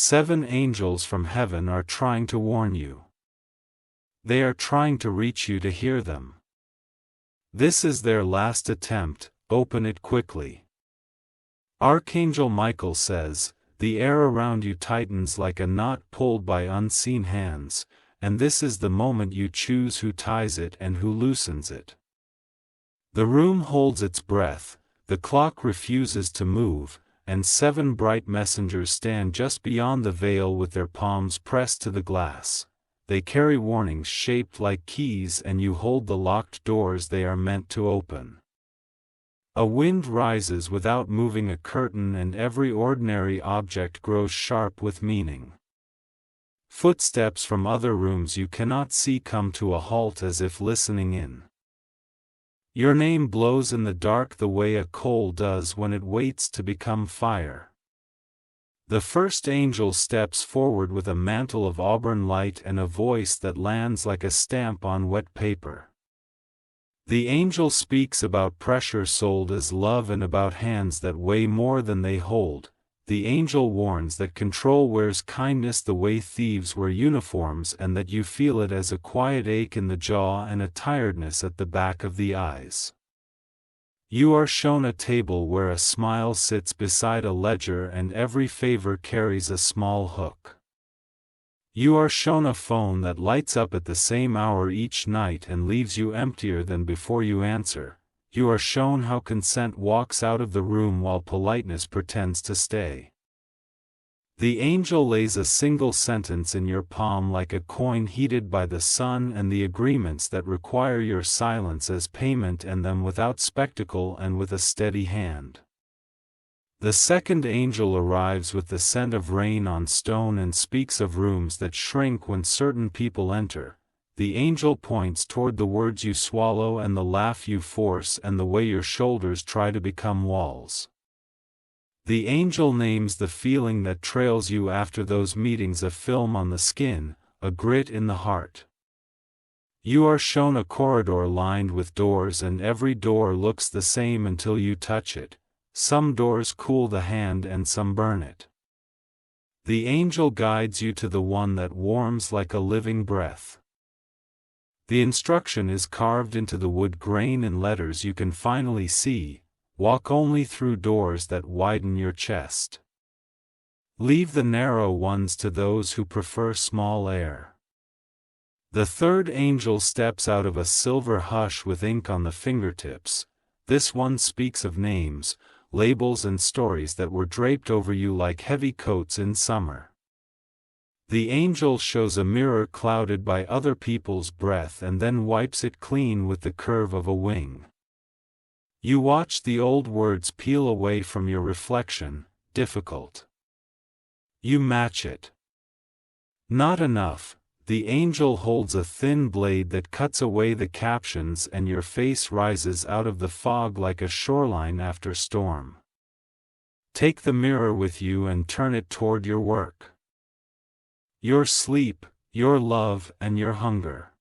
7 angels from heaven are trying to warn you. They are trying to reach you to hear them. This is their last attempt, open it quickly. Archangel Michael says, the air around you tightens like a knot pulled by unseen hands, and this is the moment you choose who ties it and who loosens it. The room holds its breath, the clock refuses to move, and 7 bright messengers stand just beyond the veil with their palms pressed to the glass. They carry warnings shaped like keys, and you hold the locked doors they are meant to open. A wind rises without moving a curtain, and every ordinary object grows sharp with meaning. Footsteps from other rooms you cannot see come to a halt as if listening in. Your name blows in the dark the way a coal does when it waits to become fire. The first angel steps forward with a mantle of auburn light and a voice that lands like a stamp on wet paper. The angel speaks about pressure sold as love and about hands that weigh more than they hold. The angel warns that control wears kindness the way thieves wear uniforms, and that you feel it as a quiet ache in the jaw and a tiredness at the back of the eyes. You are shown a table where a smile sits beside a ledger, and every favor carries a small hook. You are shown a phone that lights up at the same hour each night and leaves you emptier than before you answer. You are shown how consent walks out of the room while politeness pretends to stay. The angel lays a single sentence in your palm like a coin heated by the sun, and the agreements that require your silence as payment, and them without spectacle and with a steady hand. The second angel arrives with the scent of rain on stone and speaks of rooms that shrink when certain people enter. The angel points toward the words you swallow and the laugh you force and the way your shoulders try to become walls. The angel names the feeling that trails you after those meetings: a film on the skin, a grit in the heart. You are shown a corridor lined with doors, and every door looks the same until you touch it. Some doors cool the hand and some burn it. The angel guides you to the one that warms like a living breath. The instruction is carved into the wood grain in letters you can finally see: walk only through doors that widen your chest. Leave the narrow ones to those who prefer small air. The third angel steps out of a silver hush with ink on the fingertips. This one speaks of names, labels and stories that were draped over you like heavy coats in summer. The angel shows a mirror clouded by other people's breath and then wipes it clean with the curve of a wing. You watch the old words peel away from your reflection: difficult. You match it. Not enough. The angel holds a thin blade that cuts away the captions, and your face rises out of the fog like a shoreline after storm. Take the mirror with you and turn it toward your work, your sleep, your love, and your hunger.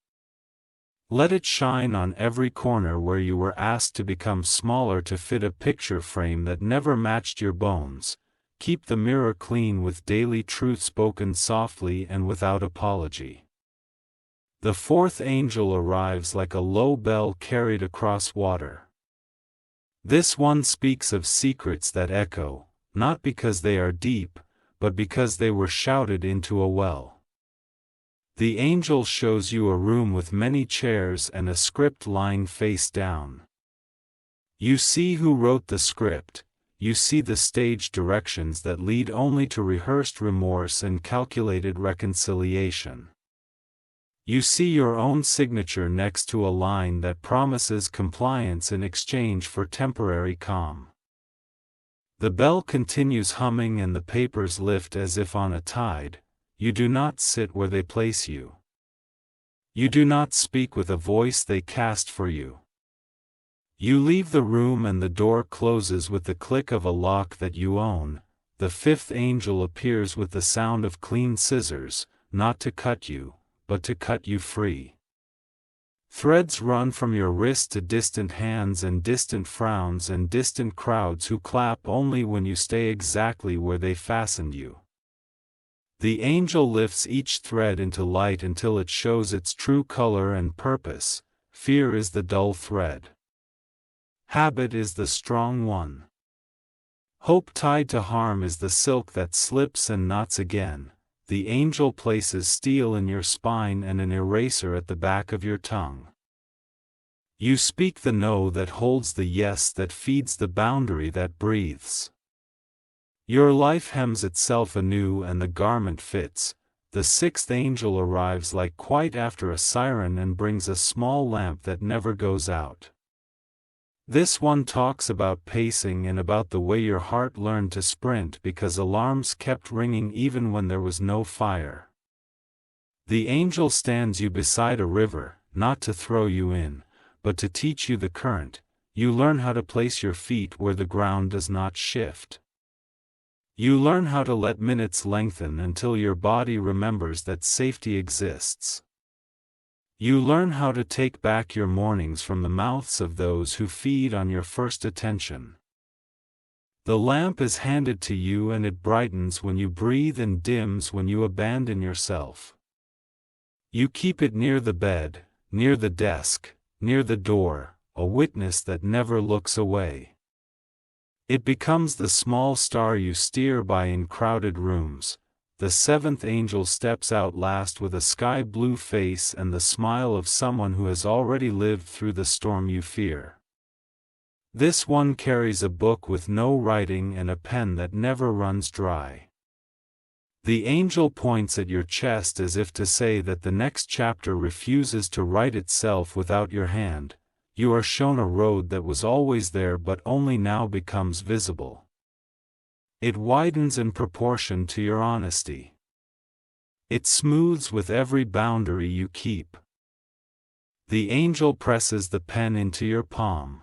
Let it shine on every corner where you were asked to become smaller to fit a picture frame that never matched your bones. Keep the mirror clean with daily truth spoken softly and without apology. The fourth angel arrives like a low bell carried across water. This one speaks of secrets that echo, not because they are deep, but because they were shouted into a well. The angel shows you a room with many chairs and a script lying face down. You see who wrote the script. You see the stage directions that lead only to rehearsed remorse and calculated reconciliation. You see your own signature next to a line that promises compliance in exchange for temporary calm. The bell continues humming and the papers lift as if on a tide. You do not sit where they place you. You do not speak with a voice they cast for you. You leave the room and the door closes with the click of a lock that you own. The fifth angel appears with the sound of clean scissors, not to cut you, but to cut you free. Threads run from your wrist to distant hands and distant frowns and distant crowds who clap only when you stay exactly where they fastened you. The angel lifts each thread into light until it shows its true color and purpose. Fear is the dull thread. Habit is the strong one. Hope tied to harm is the silk that slips and knots again. The angel places steel in your spine and an eraser at the back of your tongue. You speak the no that holds the yes that feeds the boundary that breathes. Your life hems itself anew and the garment fits. The sixth angel arrives like quite after a siren and brings a small lamp that never goes out. This one talks about pacing and about the way your heart learned to sprint because alarms kept ringing even when there was no fire. The angel stands you beside a river, not to throw you in, but to teach you the current. You learn how to place your feet where the ground does not shift. You learn how to let minutes lengthen until your body remembers that safety exists. You learn how to take back your mornings from the mouths of those who feed on your first attention. The lamp is handed to you and it brightens when you breathe and dims when you abandon yourself. You keep it near the bed, near the desk, near the door, a witness that never looks away. It becomes the small star you steer by in crowded rooms. The seventh angel steps out last with a sky-blue face and the smile of someone who has already lived through the storm you fear. This one carries a book with no writing and a pen that never runs dry. The angel points at your chest as if to say that the next chapter refuses to write itself without your hand. You are shown a road that was always there but only now becomes visible. It widens in proportion to your honesty. It smooths with every boundary you keep. The angel presses the pen into your palm.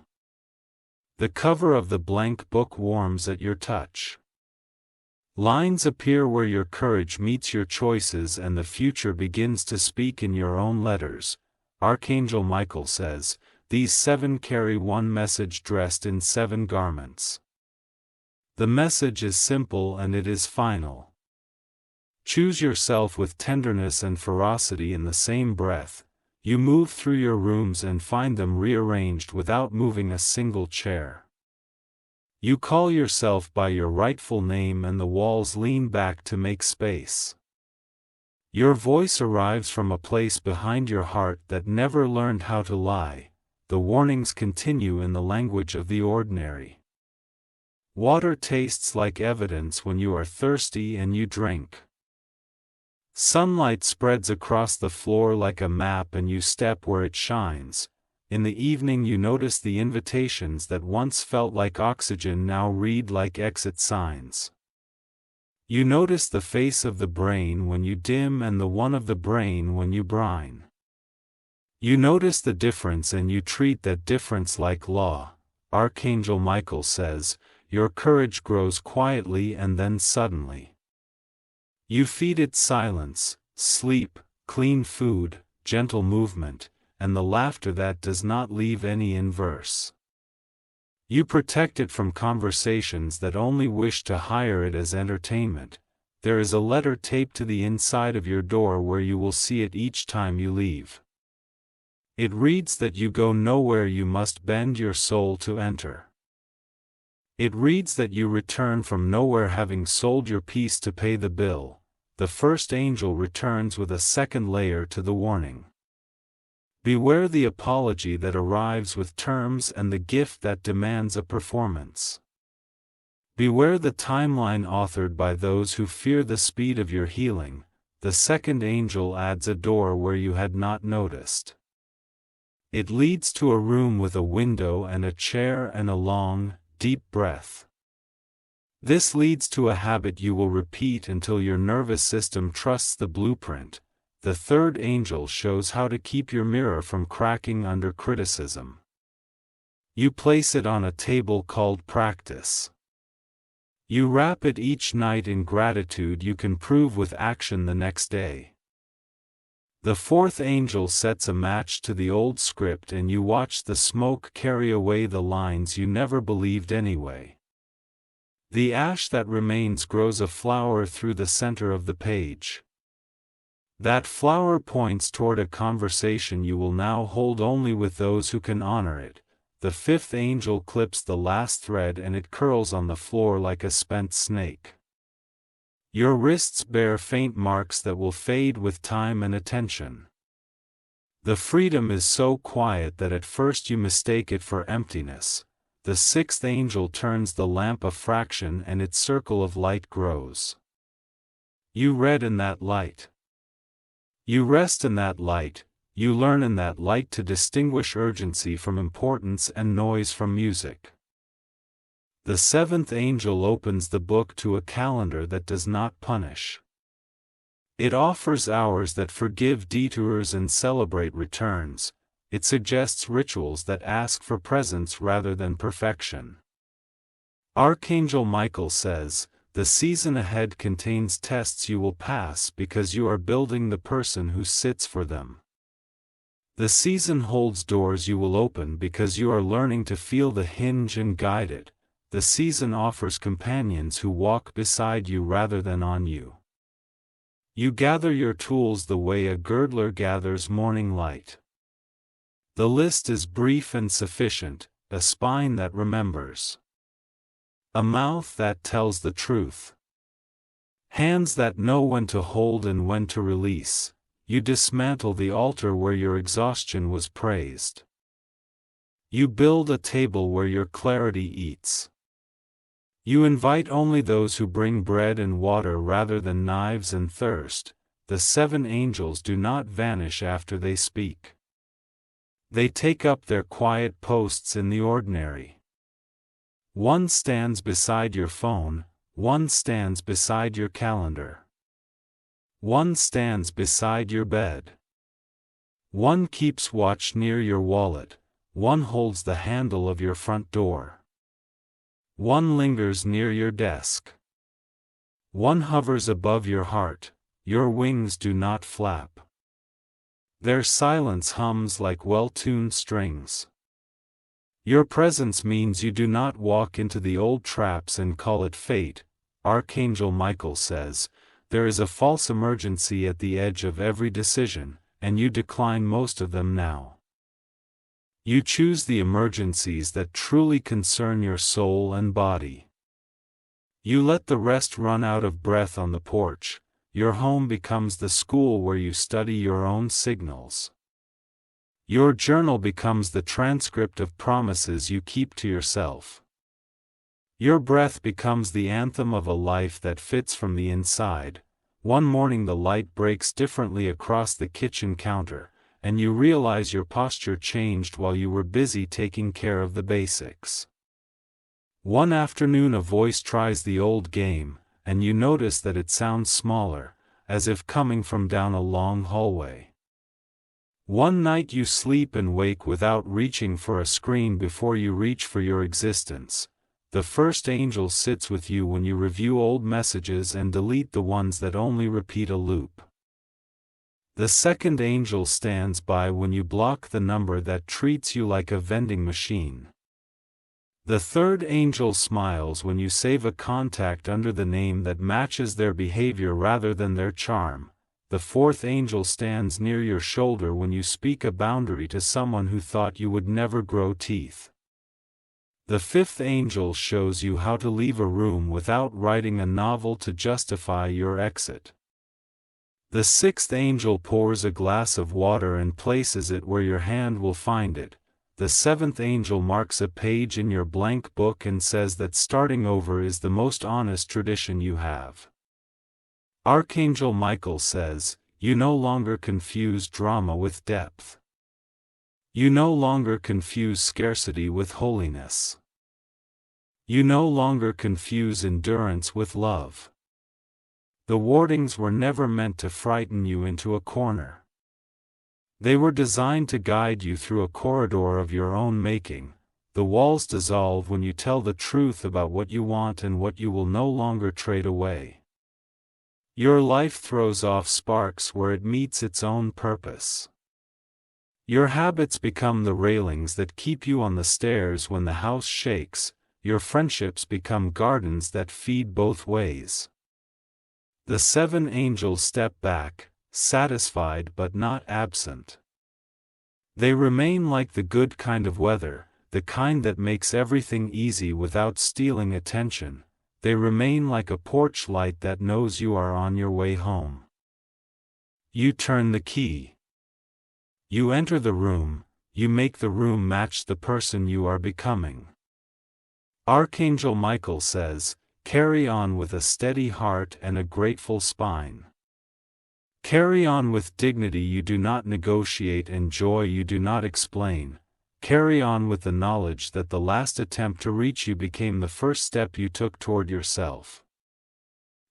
The cover of the blank book warms at your touch. Lines appear where your courage meets your choices and the future begins to speak in your own letters. Archangel Michael says, "These seven carry one message dressed in seven garments." The message is simple and it is final. Choose yourself with tenderness and ferocity in the same breath. You move through your rooms and find them rearranged without moving a single chair. You call yourself by your rightful name and the walls lean back to make space. Your voice arrives from a place behind your heart that never learned how to lie. The warnings continue in the language of the ordinary. Water tastes like evidence when you are thirsty and you drink. Sunlight spreads across the floor like a map and you step where it shines. In the evening you notice the invitations that once felt like oxygen now read like exit signs. You notice the face of the brain when you dim and the one of the brain when you brine. You notice the difference and you treat that difference like law. Archangel Michael says, your courage grows quietly and then suddenly. You feed it silence, sleep, clean food, gentle movement, and the laughter that does not leave any in verse. You protect it from conversations that only wish to hire it as entertainment. There is a letter taped to the inside of your door where you will see it each time you leave. It reads that you go nowhere, you must bend your soul to enter. It reads that you return from nowhere having sold your peace to pay the bill. The first angel returns with a second layer to the warning. Beware the apology that arrives with terms and the gift that demands a performance. Beware the timeline authored by those who fear the speed of your healing. The second angel adds a door where you had not noticed. It leads to a room with a window and a chair and a long, deep breath. This leads to a habit you will repeat until your nervous system trusts the blueprint. The third angel shows how to keep your mirror from cracking under criticism. You place it on a table called practice. You wrap it each night in gratitude you can prove with action the next day. The fourth angel sets a match to the old script and you watch the smoke carry away the lines you never believed anyway. The ash that remains grows a flower through the center of the page. That flower points toward a conversation you will now hold only with those who can honor it. The fifth angel clips the last thread and it curls on the floor like a spent snake. Your wrists bear faint marks that will fade with time and attention. The freedom is so quiet that at first you mistake it for emptiness. The sixth angel turns the lamp a fraction and its circle of light grows. You read in that light. You rest in that light, you learn in that light to distinguish urgency from importance and noise from music. The seventh angel opens the book to a calendar that does not punish. It offers hours that forgive detours and celebrate returns. It suggests rituals that ask for presence rather than perfection. Archangel Michael says, "The season ahead contains tests you will pass because you are building the person who sits for them. The season holds doors you will open because you are learning to feel the hinge and guide it. The season offers companions who walk beside you rather than on you. You gather your tools the way a girdler gathers morning light. The list is brief and sufficient, a spine that remembers. A mouth that tells the truth. Hands that know when to hold and when to release. You dismantle the altar where your exhaustion was praised. You build a table where your clarity eats. You invite only those who bring bread and water rather than knives and thirst. The seven angels do not vanish after they speak. They take up their quiet posts in the ordinary. One stands beside your phone, one stands beside your calendar. One stands beside your bed. One keeps watch near your wallet, one holds the handle of your front door. One lingers near your desk. One hovers above your heart, your wings do not flap. Their silence hums like well-tuned strings. Your presence means you do not walk into the old traps and call it fate. Archangel Michael says, there is a false emergency at the edge of every decision, and you decline most of them now. You choose the emergencies that truly concern your soul and body. You let the rest run out of breath on the porch. Your home becomes the school where you study your own signals. Your journal becomes the transcript of promises you keep to yourself. Your breath becomes the anthem of a life that fits from the inside. One morning the light breaks differently across the kitchen counter, and you realize your posture changed while you were busy taking care of the basics. One afternoon a voice tries the old game, and you notice that it sounds smaller, as if coming from down a long hallway. One night you sleep and wake without reaching for a screen before you reach for your existence. The first angel sits with you when you review old messages and delete the ones that only repeat a loop. The second angel stands by when you block the number that treats you like a vending machine. The third angel smiles when you save a contact under the name that matches their behavior rather than their charm. The fourth angel stands near your shoulder when you speak a boundary to someone who thought you would never grow teeth. The fifth angel shows you how to leave a room without writing a novel to justify your exit. The sixth angel pours a glass of water and places it where your hand will find it. The seventh angel marks a page in your blank book and says that starting over is the most honest tradition you have. Archangel Michael says, you no longer confuse drama with depth. You no longer confuse scarcity with holiness. You no longer confuse endurance with love. The wardings were never meant to frighten you into a corner. They were designed to guide you through a corridor of your own making. The walls dissolve when you tell the truth about what you want and what you will no longer trade away. Your life throws off sparks where it meets its own purpose. Your habits become the railings that keep you on the stairs when the house shakes. your friendships become gardens that feed both ways. The 7 angels step back, satisfied but not absent. They remain like the good kind of weather, the kind that makes everything easy without stealing attention. They remain like a porch light that knows you are on your way home. You turn the key. You enter the room, you make the room match the person you are becoming. Archangel Michael says, "Carry on with a steady heart and a grateful spine. Carry on with dignity you do not negotiate and joy you do not explain. Carry on with the knowledge that the last attempt to reach you became the first step you took toward yourself."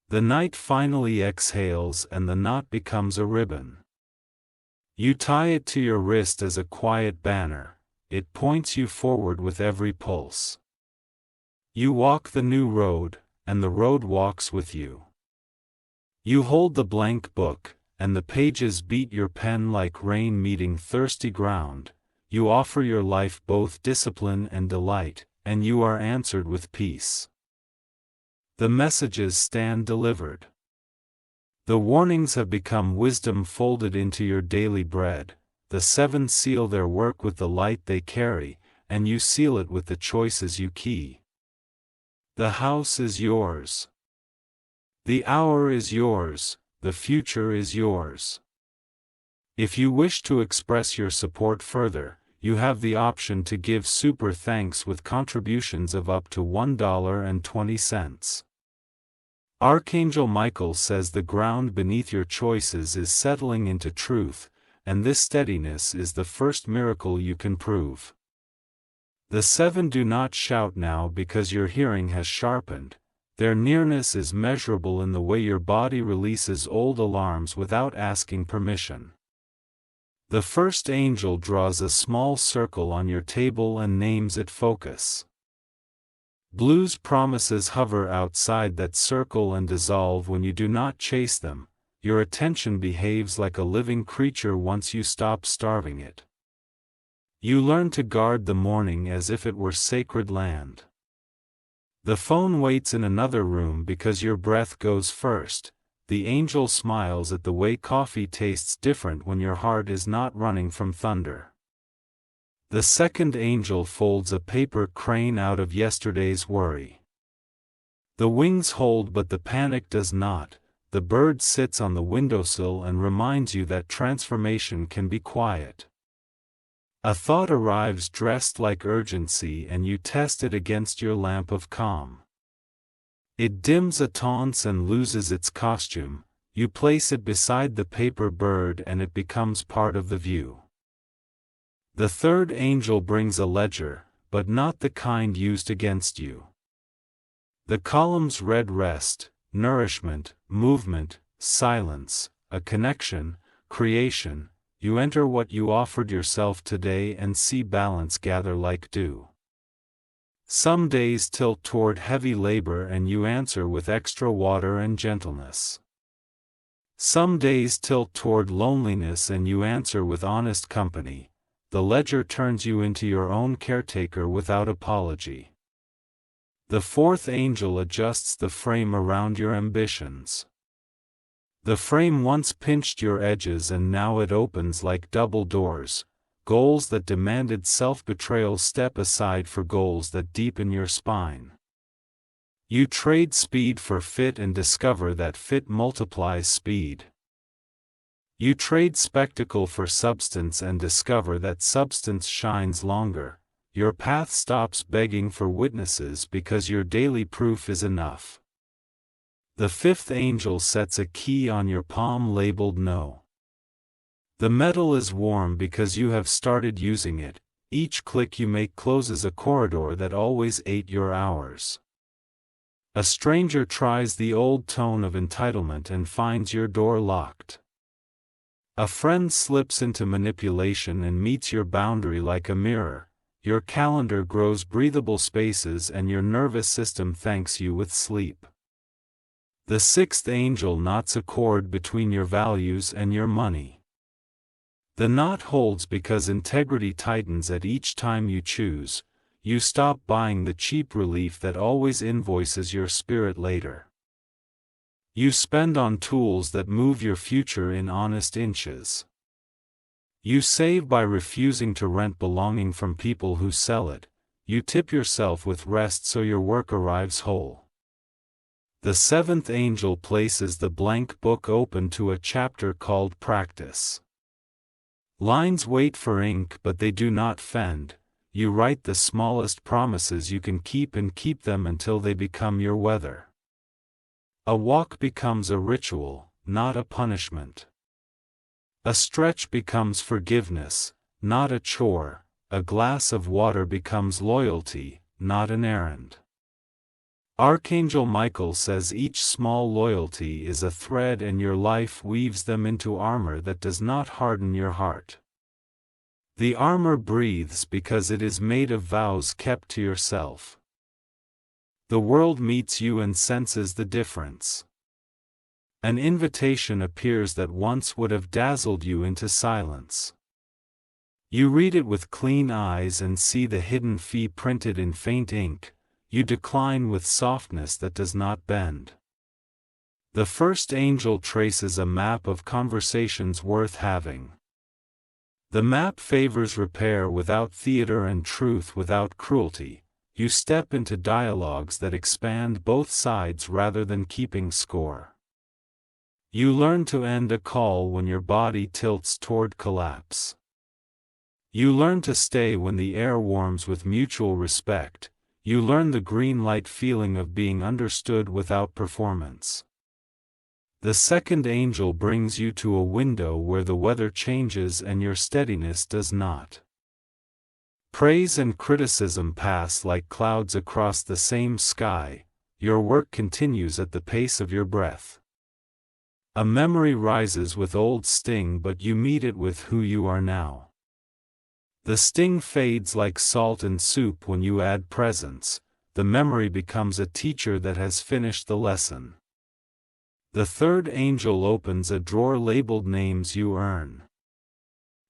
The night finally exhales and the knot becomes a ribbon. You tie it to your wrist as a quiet banner, it points you forward with every pulse. You walk the new road, and the road walks with you. You hold the blank book, and the pages beat your pen like rain meeting thirsty ground. You offer your life both discipline and delight, and you are answered with peace. The messages stand delivered. The warnings have become wisdom folded into your daily bread. The 7 seal their work with the light they carry, and you seal it with the choices you key. The house is yours. The hour is yours, the future is yours. If you wish to express your support further, you have the option to give super thanks with contributions of up to $1.20. Archangel Michael says the ground beneath your choices is settling into truth, and this steadiness is the first miracle you can prove. The 7 do not shout now because your hearing has sharpened. Their nearness is measurable in the way your body releases old alarms without asking permission. The first angel draws a small circle on your table and names it focus. Blue's promises hover outside that circle and dissolve when you do not chase them. Your attention behaves like a living creature once you stop starving it. You learn to guard the morning as if it were sacred land. The phone waits in another room because your breath goes first. The angel smiles at the way coffee tastes different when your heart is not running from thunder. The second angel folds a paper crane out of yesterday's worry. The wings hold but the panic does not. The bird sits on the windowsill and reminds you that transformation can be quiet. A thought arrives dressed like urgency and you test it against your lamp of calm. It dims a taunts and loses its costume. You place it beside the paper bird and it becomes part of the view. The third angel brings a ledger, but not the kind used against you. The columns read rest, nourishment, movement, silence, a connection, creation. You enter what you offered yourself today and see balance gather like dew. Some days tilt toward heavy labor and you answer with extra water and gentleness. Some days tilt toward loneliness and you answer with honest company. The ledger turns you into your own caretaker without apology. The fourth angel adjusts the frame around your ambitions. The frame once pinched your edges and now it opens like double doors. Goals that demanded self-betrayal step aside for goals that deepen your spine. You trade speed for fit and discover that fit multiplies speed. You trade spectacle for substance and discover that substance shines longer. Your path stops begging for witnesses because your daily proof is enough. The fifth angel sets a key on your palm labeled No. The metal is warm because you have started using it. Each click you make closes a corridor that always ate your hours. A stranger tries the old tone of entitlement and finds your door locked. A friend slips into manipulation and meets your boundary like a mirror. Your calendar grows breathable spaces and your nervous system thanks you with sleep. The sixth angel knots a cord between your values and your money. The knot holds because integrity tightens at each time you choose. you stop buying the cheap relief that always invoices your spirit later. You spend on tools that move your future in honest inches. You save by refusing to rent belonging from people who sell it. You tip yourself with rest so your work arrives whole. The seventh angel places the blank book open to a chapter called Practice. Lines wait for ink, but they do not fend. You write the smallest promises you can keep and keep them until they become your weather. A walk becomes a ritual, not a punishment. A stretch becomes forgiveness, not a chore. A glass of water becomes loyalty, not an errand. Archangel Michael says each small loyalty is a thread and your life weaves them into armor that does not harden your heart. The armor breathes because it is made of vows kept to yourself. The world meets you and senses the difference. An invitation appears that once would have dazzled you into silence. You read it with clean eyes and see the hidden fee printed in faint ink. You decline with softness that does not bend. The first angel traces a map of conversations worth having. The map favors repair without theater and truth without cruelty. You step into dialogues that expand both sides rather than keeping score. You learn to end a call when your body tilts toward collapse. You learn to stay when the air warms with mutual respect. You learn the green light feeling of being understood without performance. The second angel brings you to a window where the weather changes and your steadiness does not. Praise and criticism pass like clouds across the same sky. Your work continues at the pace of your breath. A memory rises with old sting, but you meet it with who you are now. The sting fades like salt in soup when you add presence. The memory becomes a teacher that has finished the lesson. The third angel opens a drawer labeled names you earn.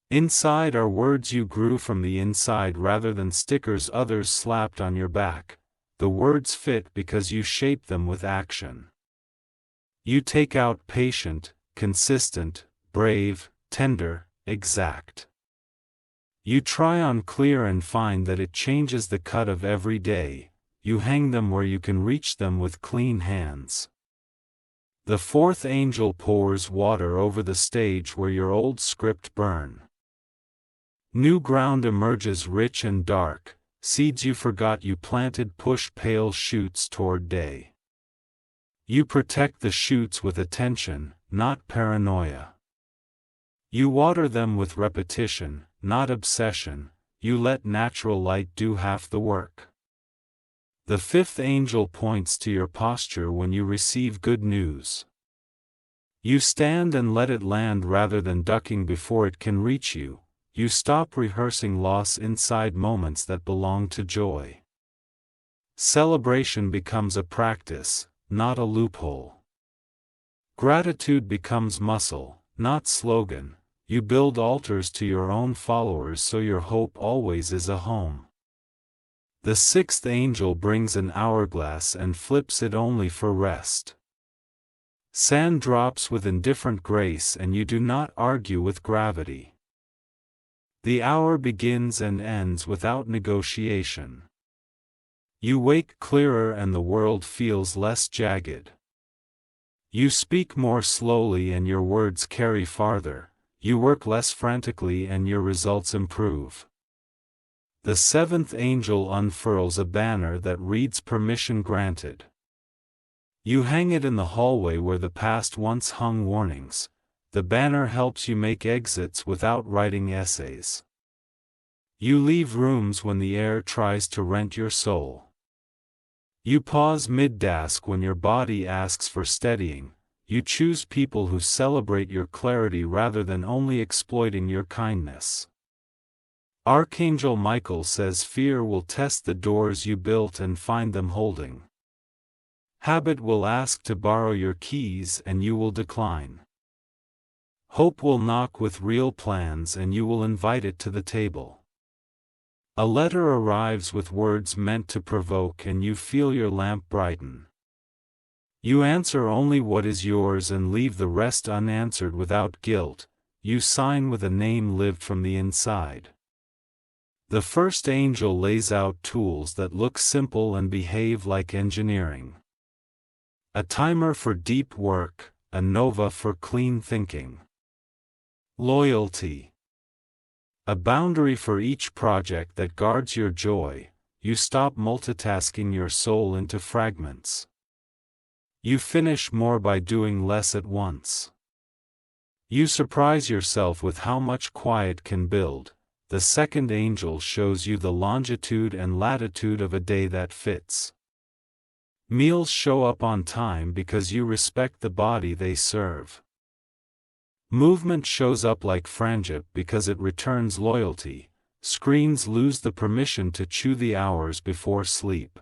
Inside are words you grew from the inside rather than stickers others slapped on your back. The words fit because you shape them with action. You take out patient, consistent, brave, tender, exact. You try on clear and find that it changes the cut of every day. You hang them where you can reach them with clean hands. The fourth angel pours water over the stage where your old script burn. New ground emerges rich and dark. Seeds you forgot you planted push pale shoots toward day. You protect the shoots with attention, not paranoia. You water them with repetition, not obsession. You let natural light do half the work. The fifth angel points to your posture when you receive good news. You stand and let it land rather than ducking before it can reach you. You stop rehearsing loss inside moments that belong to joy. Celebration becomes a practice, not a loophole. Gratitude becomes muscle, not slogan. You build altars to your own followers so your hope always is a home. The sixth angel brings an hourglass and flips it only for rest. Sand drops with indifferent grace and you do not argue with gravity. The hour begins and ends without negotiation. You wake clearer and the world feels less jagged. You speak more slowly and your words carry farther. You work less frantically and your results improve. The seventh angel unfurls a banner that reads permission granted. You hang it in the hallway where the past once hung warnings. The banner helps you make exits without writing essays. You leave rooms when the air tries to rent your soul. You pause mid-task when your body asks for steadying. You choose people who celebrate your clarity rather than only exploiting your kindness. Archangel Michael says fear will test the doors you built and find them holding. Habit will ask to borrow your keys and you will decline. Hope will knock with real plans and you will invite it to the table. A letter arrives with words meant to provoke and you feel your lamp brighten. You answer only what is yours and leave the rest unanswered without guilt. You sign with a name lived from the inside. The first angel lays out tools that look simple and behave like engineering. A timer for deep work, a nova for clean thinking. Loyalty. A boundary for each project that guards your joy. You stop multitasking your soul into fragments. You finish more by doing less at once. You surprise yourself with how much quiet can build. The second angel shows you the longitude and latitude of a day that fits. Meals show up on time because you respect the body they serve. Movement shows up like friendship because it returns loyalty. Screens lose the permission to chew the hours before sleep.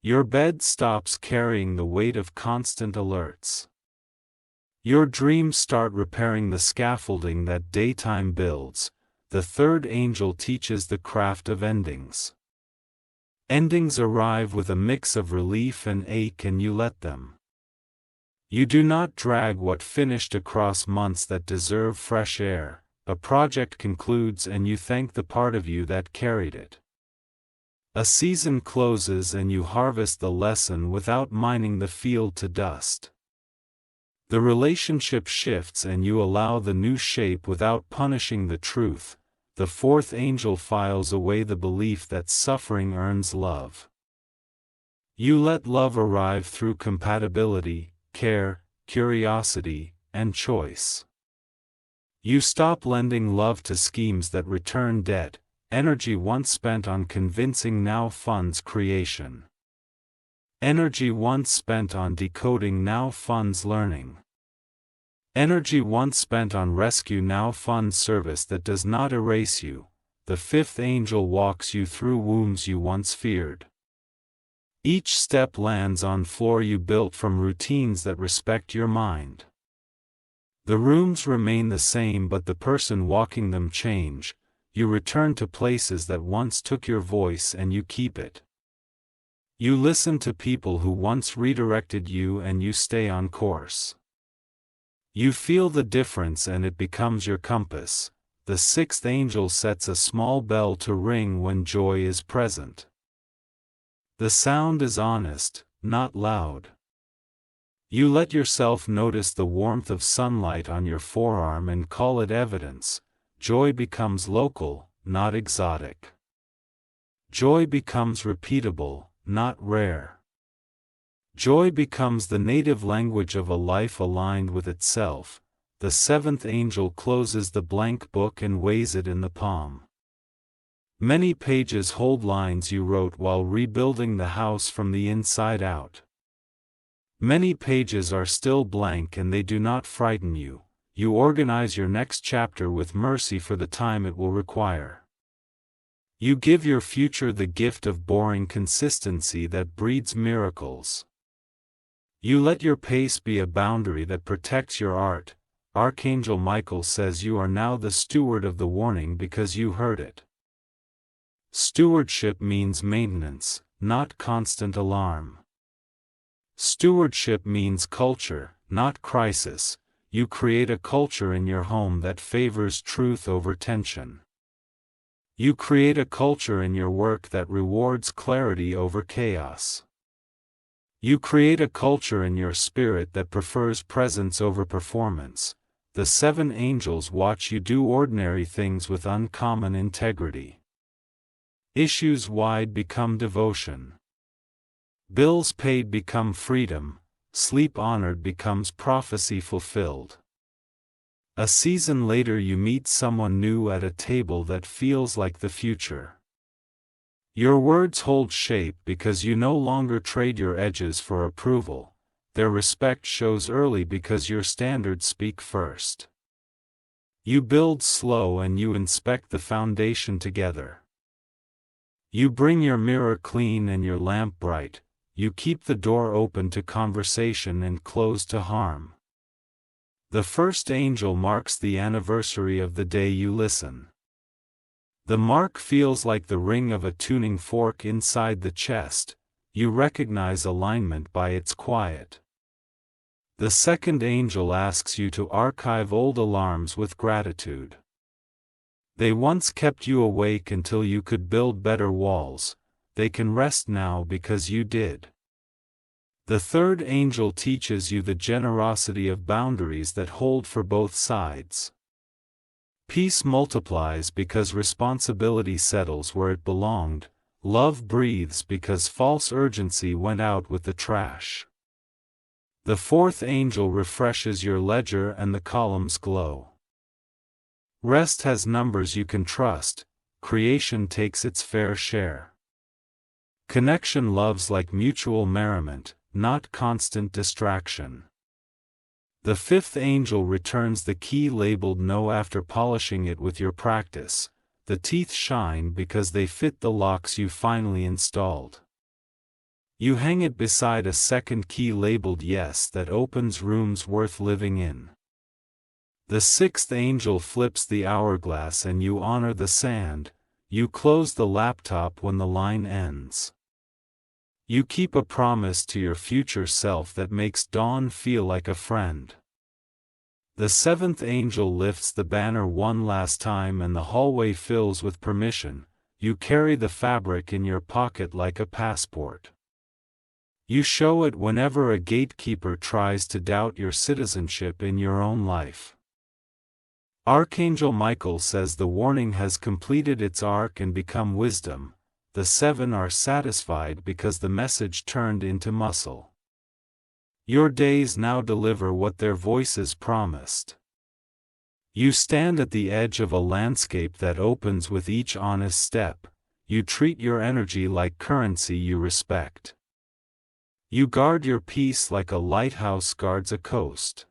Your bed stops carrying the weight of constant alerts. Your dreams start repairing the scaffolding that daytime builds. The third angel teaches the craft of endings. Endings arrive with a mix of relief and ache and you let them. You do not drag what finished across months that deserve fresh air. A project concludes and you thank the part of you that carried it. A season closes and you harvest the lesson without mining the field to dust. The relationship shifts and you allow the new shape without punishing the truth. The fourth angel files away the belief that suffering earns love. You let love arrive through compatibility, care, curiosity, and choice. You stop lending love to schemes that return debt. Energy once spent on convincing now funds creation. Energy once spent on decoding now funds learning. Energy once spent on rescue now funds service that does not erase you. The fifth angel walks you through wombs you once feared. Each step lands on floor you built from routines that respect your mind. The rooms remain the same but the person walking them change. You return to places that once took your voice and you keep it. You listen to people who once redirected you and you stay on course. You feel the difference and it becomes your compass. The sixth angel sets a small bell to ring when joy is present. The sound is honest, not loud. You let yourself notice the warmth of sunlight on your forearm and call it evidence. Joy becomes local, not exotic. Joy becomes repeatable, not rare. Joy becomes the native language of a life aligned with itself. The seventh angel closes the blank book and weighs it in the palm. Many pages hold lines you wrote while rebuilding the house from the inside out. Many pages are still blank and they do not frighten you. You organize your next chapter with mercy for the time it will require. You give your future the gift of boring consistency that breeds miracles. You let your pace be a boundary that protects your art. Archangel Michael says you are now the steward of the warning because you heard it. Stewardship means maintenance, not constant alarm. Stewardship means culture, not crisis. You create a culture in your home that favors truth over tension. You create a culture in your work that rewards clarity over chaos. You create a culture in your spirit that prefers presence over performance. The seven angels watch you do ordinary things with uncommon integrity. Issues wide become devotion. Bills paid become freedom. Sleep honored becomes prophecy fulfilled. A season later you meet someone new at a table that feels like the future. Your words hold shape because you no longer trade your edges for approval. Their respect shows early because your standards speak first. You build slow and you inspect the foundation together. You bring your mirror clean and your lamp bright. You keep the door open to conversation and closed to harm. The first angel marks the anniversary of the day you listen. The mark feels like the ring of a tuning fork inside the chest. You recognize alignment by its quiet. The second angel asks you to archive old alarms with gratitude. They once kept you awake until you could build better walls. They can rest now because you did. The third angel teaches you the generosity of boundaries that hold for both sides. Peace multiplies because responsibility settles where it belonged. Love breathes because false urgency went out with the trash. The fourth angel refreshes your ledger and the columns glow. Rest has numbers you can trust. Creation takes its fair share. Connection loves like mutual merriment, not constant distraction. The fifth angel returns the key labeled no after polishing it with your practice. The teeth shine because they fit the locks you finally installed. You hang it beside a second key labeled yes that opens rooms worth living in. The sixth angel flips the hourglass and you honor the sand. You close the laptop when the line ends. You keep a promise to your future self that makes dawn feel like a friend. The seventh angel lifts the banner one last time and the hallway fills with permission. You carry the fabric in your pocket like a passport. You show it whenever a gatekeeper tries to doubt your citizenship in your own life. Archangel Michael says the warning has completed its arc and become wisdom. The seven are satisfied because the message turned into muscle. Your days now deliver what their voices promised. You stand at the edge of a landscape that opens with each honest step. You treat your energy like currency you respect. You guard your peace like a lighthouse guards a coast.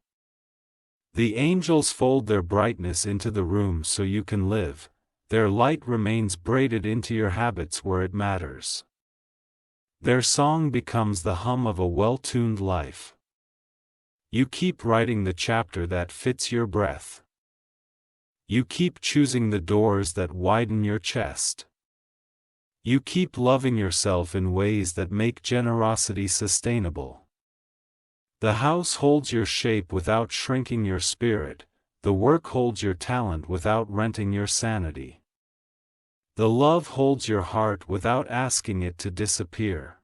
The angels fold their brightness into the room so you can live. Their light remains braided into your habits where it matters. Their song becomes the hum of a well-tuned life. You keep writing the chapter that fits your breath. You keep choosing the doors that widen your chest. You keep loving yourself in ways that make generosity sustainable. The house holds your shape without shrinking your spirit. The work holds your talent without renting your sanity. The love holds your heart without asking it to disappear.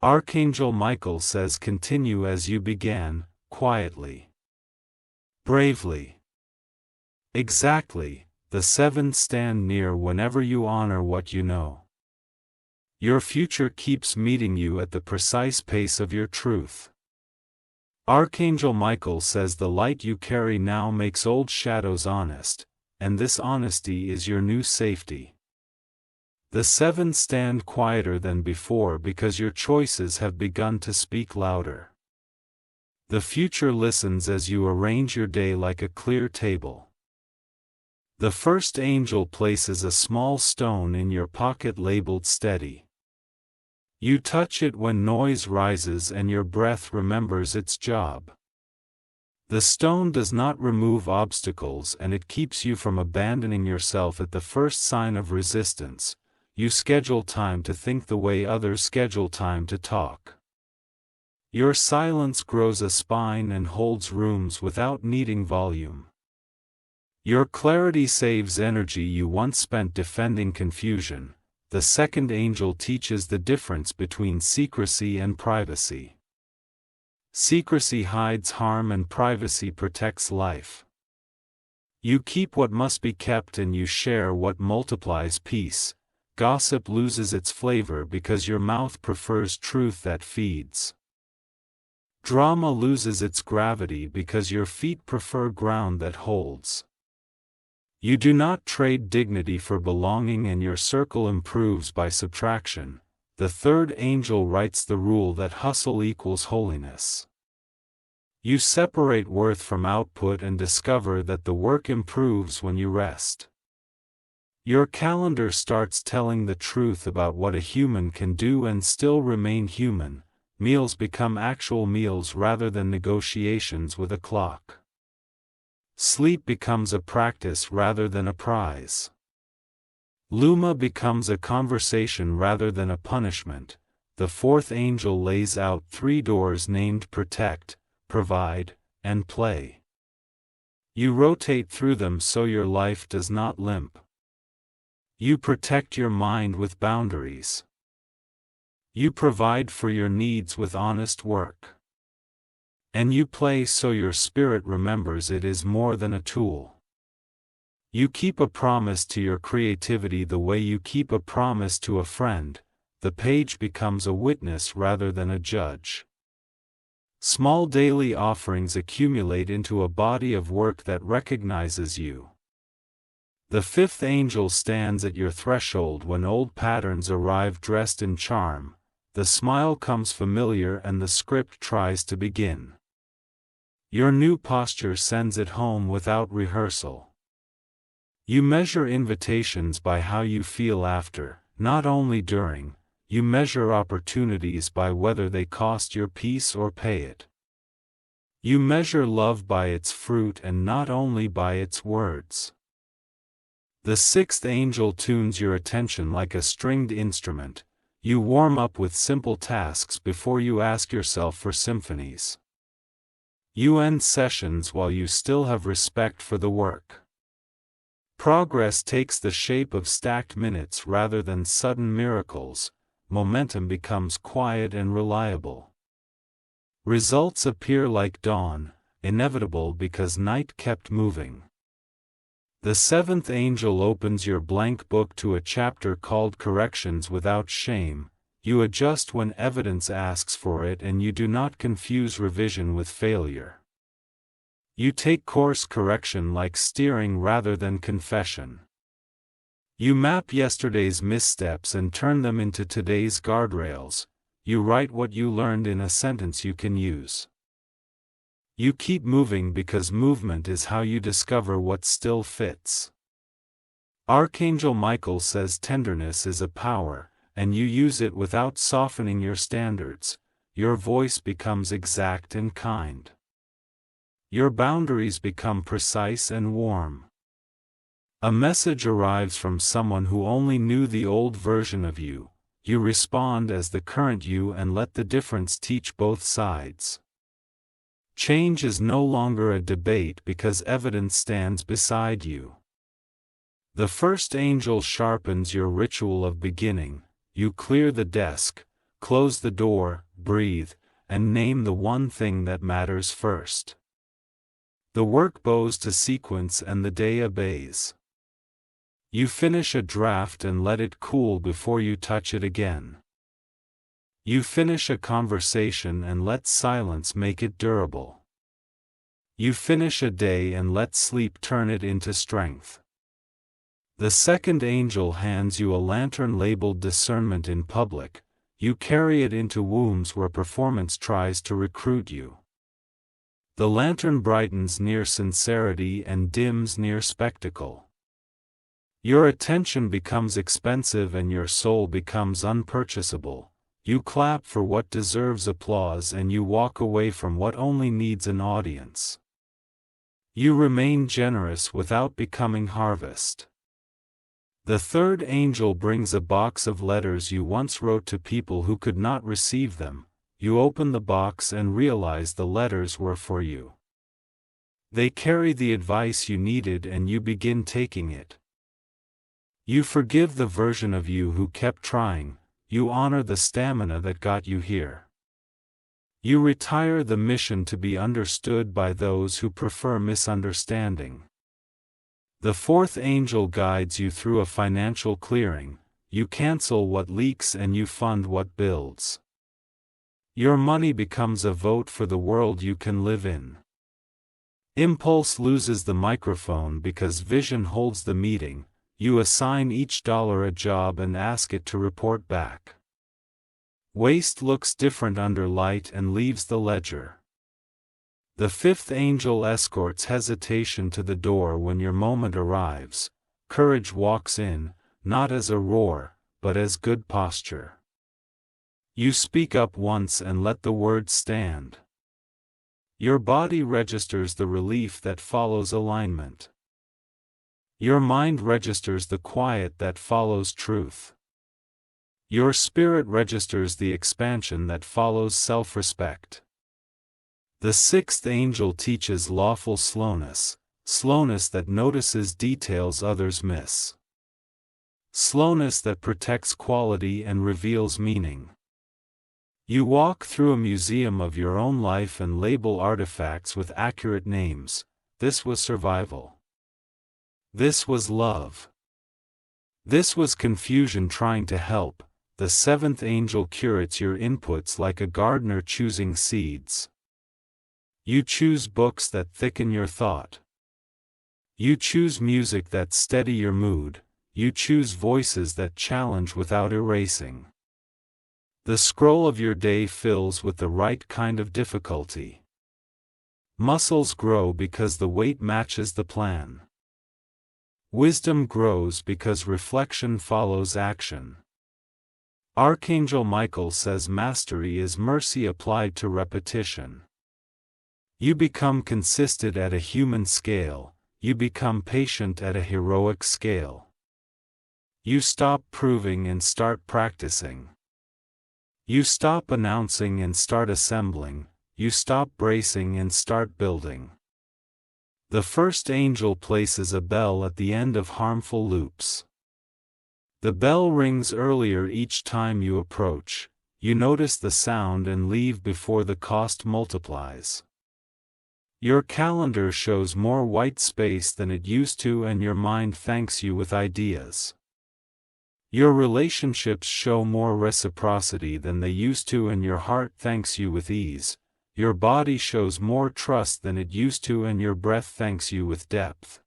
Archangel Michael says continue as you began, quietly. Bravely. Exactly. The seven stand near whenever you honor what you know. Your future keeps meeting you at the precise pace of your truth. Archangel Michael says the light you carry now makes old shadows honest, and this honesty is your new safety. The seven stand quieter than before because your choices have begun to speak louder. The future listens as you arrange your day like a clear table. The first angel places a small stone in your pocket labeled steady. You touch it when noise rises and your breath remembers its job. The stone does not remove obstacles and it keeps you from abandoning yourself at the first sign of resistance. You schedule time to think the way others schedule time to talk. Your silence grows a spine and holds rooms without needing volume. Your clarity saves energy you once spent defending confusion. The second angel teaches the difference between secrecy and privacy. Secrecy hides harm and privacy protects life. You keep what must be kept and you share what multiplies peace. Gossip loses its flavor because your mouth prefers truth that feeds. Drama loses its gravity because your feet prefer ground that holds. You do not trade dignity for belonging and your circle improves by subtraction. The third angel writes the rule that hustle equals holiness. You separate worth from output and discover that the work improves when you rest. Your calendar starts telling the truth about what a human can do and still remain human. Meals become actual meals rather than negotiations with a clock. Sleep becomes a practice rather than a prize. Luma becomes a conversation rather than a punishment. The fourth angel lays out 3 doors named protect, provide, and play. You rotate through them so your life does not limp. You protect your mind with boundaries. You provide for your needs with honest work. And you play so your spirit remembers it is more than a tool. You keep a promise to your creativity the way you keep a promise to a friend. The page becomes a witness rather than a judge. Small daily offerings accumulate into a body of work that recognizes you. The fifth angel stands at your threshold when old patterns arrive dressed in charm. The smile comes familiar and the script tries to begin. Your new posture sends it home without rehearsal. You measure invitations by how you feel after, not only during. You measure opportunities by whether they cost your peace or pay it. You measure love by its fruit and not only by its words. The sixth angel tunes your attention like a stringed instrument. You warm up with simple tasks before you ask yourself for symphonies. You end sessions while you still have respect for the work. Progress takes the shape of stacked minutes rather than sudden miracles. Momentum becomes quiet and reliable. Results appear like dawn, inevitable because night kept moving. The seventh angel opens your blank book to a chapter called Corrections Without Shame. You adjust when evidence asks for it and you do not confuse revision with failure. You take course correction like steering rather than confession. You map yesterday's missteps and turn them into today's guardrails. You write what you learned in a sentence you can use. You keep moving because movement is how you discover what still fits. Archangel Michael says tenderness is a power, and you use it without softening your standards. Your voice becomes exact and kind. Your boundaries become precise and warm. A message arrives from someone who only knew the old version of you. You respond as the current you and let the difference teach both sides. Change is no longer a debate because evidence stands beside you. The first angel sharpens your ritual of beginning. You clear the desk, close the door, breathe, and name the one thing that matters first. The work bows to sequence and the day obeys. You finish a draft and let it cool before you touch it again. You finish a conversation and let silence make it durable. You finish a day and let sleep turn it into strength. The second angel hands you a lantern labeled discernment in public. You carry it into wombs where performance tries to recruit you. The lantern brightens near sincerity and dims near spectacle. Your attention becomes expensive and your soul becomes unpurchasable. You clap for what deserves applause and you walk away from what only needs an audience. You remain generous without becoming harvest. The third angel brings a box of letters you once wrote to people who could not receive them. You open the box and realize the letters were for you. They carry the advice you needed and you begin taking it. You forgive the version of you who kept trying. You honor the stamina that got you here. You retire the mission to be understood by those who prefer misunderstanding. The fourth angel guides you through a financial clearing. You cancel what leaks and you fund what builds. Your money becomes a vote for the world you can live in. Impulse loses the microphone because vision holds the meeting. You assign each dollar a job and ask it to report back. Waste looks different under light and leaves the ledger. The fifth angel escorts hesitation to the door when your moment arrives. Courage walks in, not as a roar, but as good posture. You speak up once and let the words stand. Your body registers the relief that follows alignment. Your mind registers the quiet that follows truth. Your spirit registers the expansion that follows self-respect. The sixth angel teaches lawful slowness, slowness that notices details others miss. Slowness that protects quality and reveals meaning. You walk through a museum of your own life and label artifacts with accurate names. This was survival. This was love. This was confusion trying to help. The seventh angel curates your inputs like a gardener choosing seeds. You choose books that thicken your thought. You choose music that steady your mood. You choose voices that challenge without erasing. The scroll of your day fills with the right kind of difficulty. Muscles grow because the weight matches the plan. Wisdom grows because reflection follows action. Archangel Michael says mastery is mercy applied to repetition. You become consistent at a human scale. You become patient at a heroic scale. You stop proving and start practicing. You stop announcing and start assembling. You stop bracing and start building. The first angel places a bell at the end of harmful loops. The bell rings earlier each time you approach. You notice the sound and leave before the cost multiplies. Your calendar shows more white space than it used to, and your mind thanks you with ideas. Your relationships show more reciprocity than they used to, and your heart thanks you with ease. Your body shows more trust than it used to, and your breath thanks you with depth.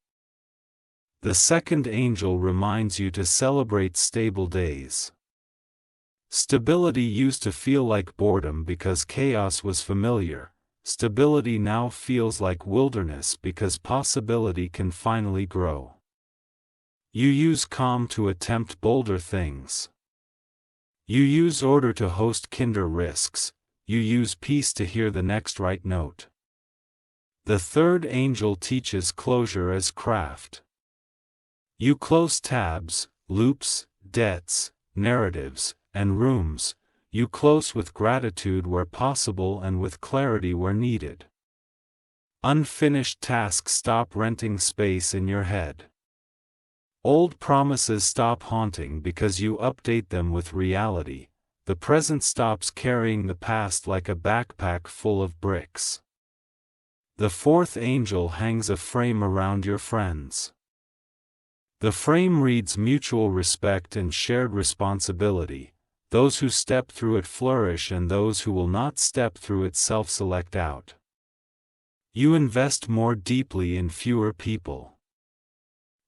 The second angel reminds you to celebrate stable days. Stability used to feel like boredom because chaos was familiar. Stability now feels like wilderness because possibility can finally grow. You use calm to attempt bolder things. You use order to host kinder risks. You use peace to hear the next right note. The third angel teaches closure as craft. You close tabs, loops, debts, narratives, and rooms. You close with gratitude where possible and with clarity where needed. Unfinished tasks stop renting space in your head. Old promises stop haunting because you update them with reality. The present stops carrying the past like a backpack full of bricks. The fourth angel hangs a frame around your friends. The frame reads mutual respect and shared responsibility. Those who step through it flourish, and those who will not step through it self-select out. You invest more deeply in fewer people.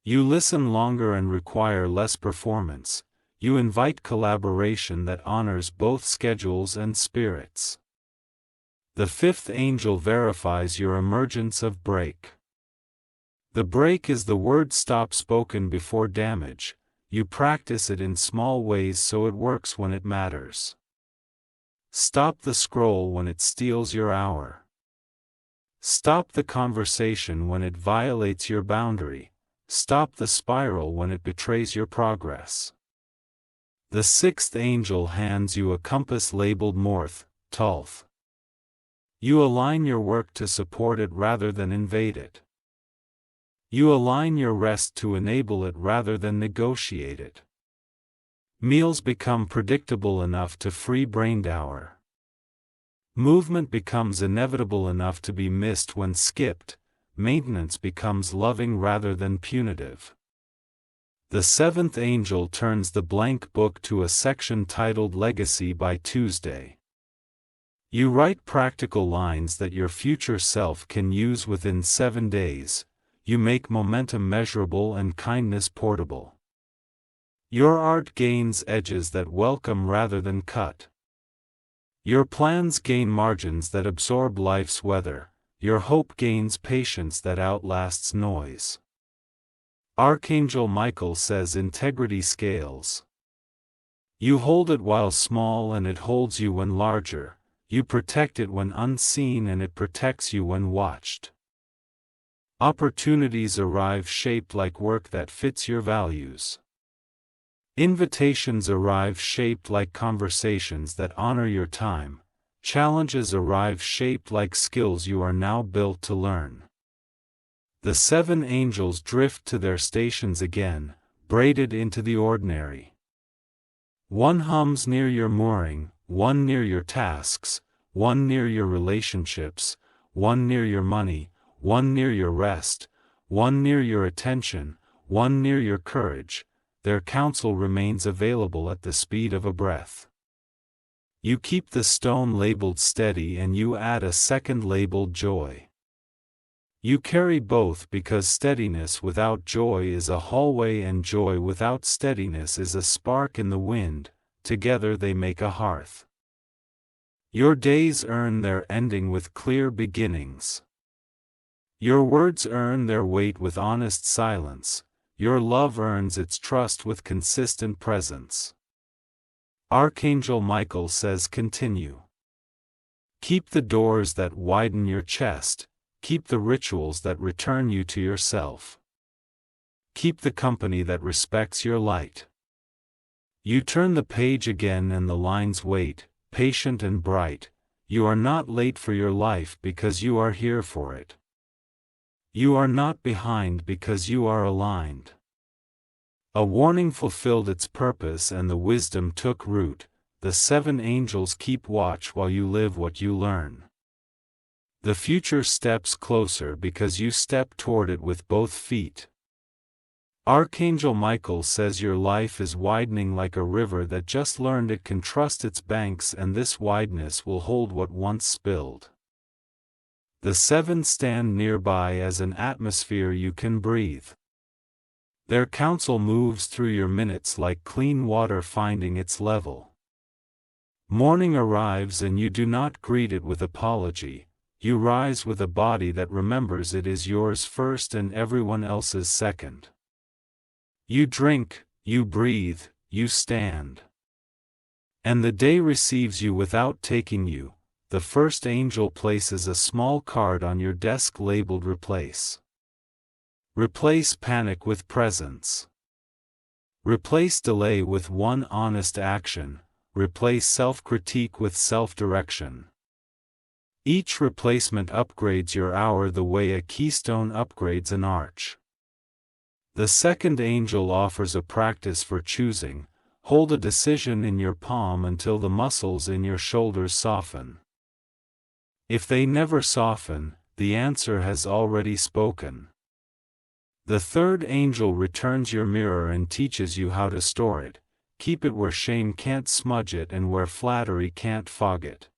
You listen longer and require less performance. You invite collaboration that honors both schedules and spirits. The fifth angel verifies your emergence of break. The break is the word stop spoken before damage. You practice it in small ways so it works when it matters. Stop the scroll when it steals your hour. Stop the conversation when it violates your boundary. Stop the spiral when it betrays your progress. The sixth angel hands you a compass labeled North, Tulth. You align your work to support it rather than invade it. You align your rest to enable it rather than negotiate it. Meals become predictable enough to free brainpower. Movement becomes inevitable enough to be missed when skipped. Maintenance becomes loving rather than punitive. The seventh angel turns the blank book to a section titled Legacy by Tuesday. You write practical lines that your future self can use within 7 days. You make momentum measurable and kindness portable. Your art gains edges that welcome rather than cut. Your plans gain margins that absorb life's weather. Your hope gains patience that outlasts noise. Archangel Michael says integrity scales. You hold it while small and it holds you when larger. You protect it when unseen and it protects you when watched. Opportunities arrive shaped like work that fits your values. Invitations arrive shaped like conversations that honor your time. Challenges arrive shaped like skills you are now built to learn. The 7 angels drift to their stations again, braided into the ordinary. One hums near your mooring, one near your tasks, one near your relationships, one near your money, one near your rest, one near your attention, one near your courage. Their counsel remains available at the speed of a breath. You keep the stone labeled steady and you add a second labeled joy. You carry both because steadiness without joy is a hallway and joy without steadiness is a spark in the wind. Together they make a hearth. Your days earn their ending with clear beginnings. Your words earn their weight with honest silence. Your love earns its trust with consistent presence. Archangel Michael says continue. Keep the doors that widen your chest. Keep the rituals that return you to yourself. Keep the company that respects your light. You turn the page again and the lines wait, patient and bright. You are not late for your life because you are here for it. You are not behind because you are aligned. A warning fulfilled its purpose and the wisdom took root. The 7 angels keep watch while you live what you learn. The future steps closer because you step toward it with both feet. Archangel Michael says your life is widening like a river that just learned it can trust its banks and this wideness will hold what once spilled. The 7 stand nearby as an atmosphere you can breathe. Their counsel moves through your minutes like clean water finding its level. Morning arrives and you do not greet it with apology. You rise with a body that remembers it is yours first and everyone else's second. You drink, you breathe, you stand. And the day receives you without taking you. The first angel places a small card on your desk labeled replace. Replace panic with presence. Replace delay with one honest action. Replace self-critique with self-direction. Each replacement upgrades your hour the way a keystone upgrades an arch. The second angel offers a practice for choosing. Hold a decision in your palm until the muscles in your shoulders soften. If they never soften, the answer has already spoken. The third angel returns your mirror and teaches you how to store it. Keep it where shame can't smudge it and where flattery can't fog it.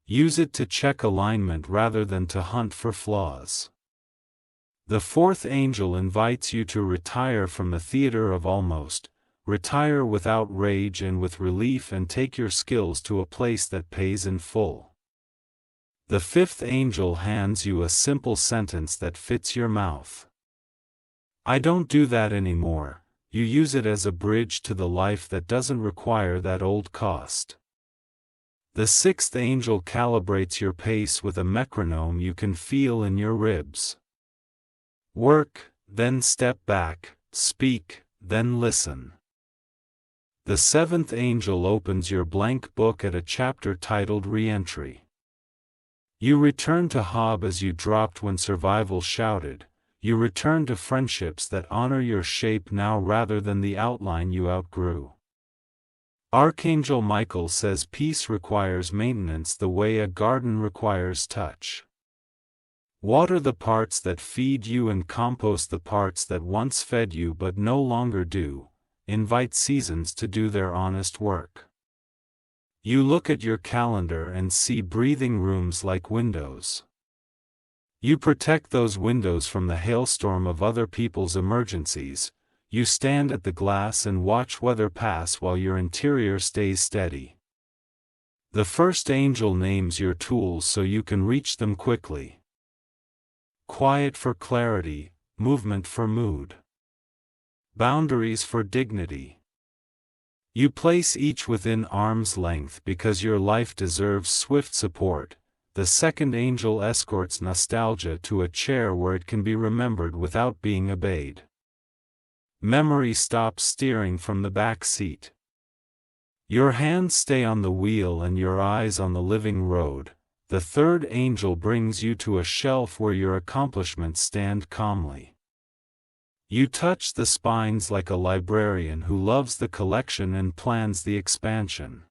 Use it to check alignment rather than to hunt for flaws. The fourth angel invites you to retire from the theater of almost, retire without rage and with relief and take your skills to a place that pays in full. The fifth angel hands you a simple sentence that fits your mouth. I don't do that anymore. You use it as a bridge to the life that doesn't require that old cost. The sixth angel calibrates your pace with a metronome you can feel in your ribs. Work, then step back, speak, then listen. The seventh angel opens your blank book at a chapter titled Re-entry. You return to Hob as you dropped when survival shouted. You return to friendships that honor your shape now rather than the outline you outgrew. Archangel Michael says peace requires maintenance the way a garden requires touch. Water the parts that feed you and compost the parts that once fed you but no longer do. Invite seasons to do their honest work. You look at your calendar and see breathing rooms like windows. You protect those windows from the hailstorm of other people's emergencies. You stand at the glass and watch weather pass while your interior stays steady. The first angel names your tools so you can reach them quickly. Quiet for clarity, movement for mood. Boundaries for dignity. You place each within arm's length because your life deserves swift support. the second angel escorts nostalgia to a chair where it can be remembered without being obeyed. Memory stops steering from the back seat. Your hands stay on the wheel and your eyes on the living road. The third angel brings you to a shelf where your accomplishments stand calmly. You touch the spines like a librarian who loves the collection and plans the expansion.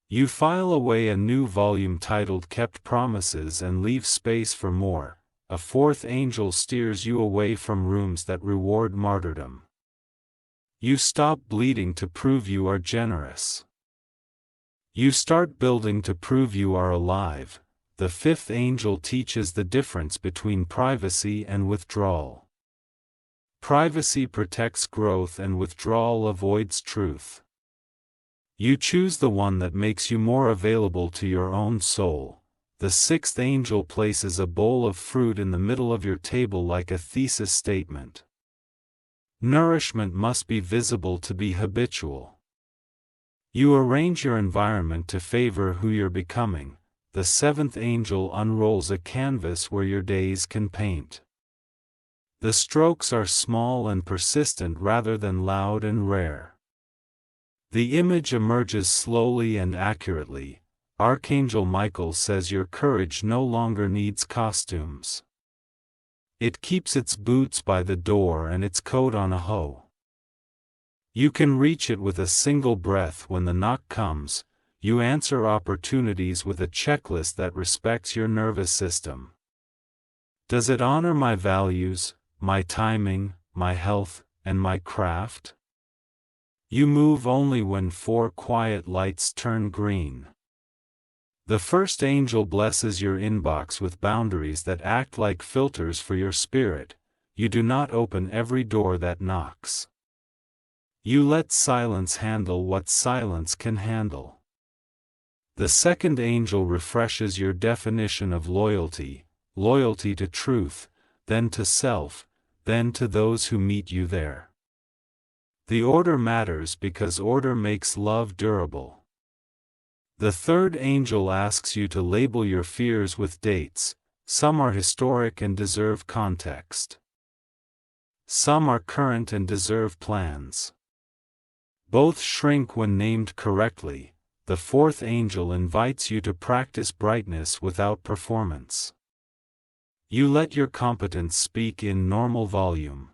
You file away a new volume titled Kept Promises and leave space for more. A fourth angel steers you away from rooms that reward martyrdom. You stop bleeding to prove you are generous. You start building to prove you are alive. The fifth angel teaches the difference between privacy and withdrawal. Privacy protects growth and withdrawal avoids truth. You choose the one that makes you more available to your own soul. The sixth angel places a bowl of fruit in the middle of your table like a thesis statement. Nourishment must be visible to be habitual. You arrange your environment to favor who you're becoming. The seventh angel unrolls a canvas where your days can paint. The strokes are small and persistent rather than loud and rare. The image emerges slowly and accurately. Archangel Michael says your courage no longer needs costumes. It keeps its boots by the door and its coat on a hoe. You can reach it with a single breath when the knock comes. You answer opportunities with a checklist that respects your nervous system. Does it honor my values, my timing, my health, and my craft? You move only when 4 quiet lights turn green. The first angel blesses your inbox with boundaries that act like filters for your spirit. You do not open every door that knocks. You let silence handle what silence can handle. The second angel refreshes your definition of loyalty, loyalty to truth, then to self, then to those who meet you there. The order matters because order makes love durable. The third angel asks you to label your fears with dates. Some are historic and deserve context. Some are current and deserve plans. Both shrink when named correctly. The fourth angel invites you to practice brightness without performance. You let your competence speak in normal volume.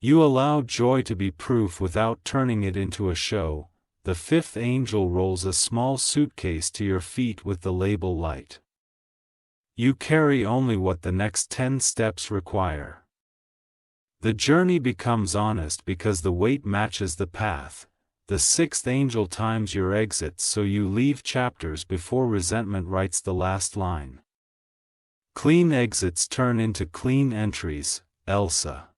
You allow joy to be proof without turning it into a show. The fifth angel rolls a small suitcase to your feet with the label light. You carry only what the next 10 steps require. The journey becomes honest because the weight matches the path. The sixth angel times your exits so you leave chapters before resentment writes the last line. Clean exits turn into clean entries, Elsa.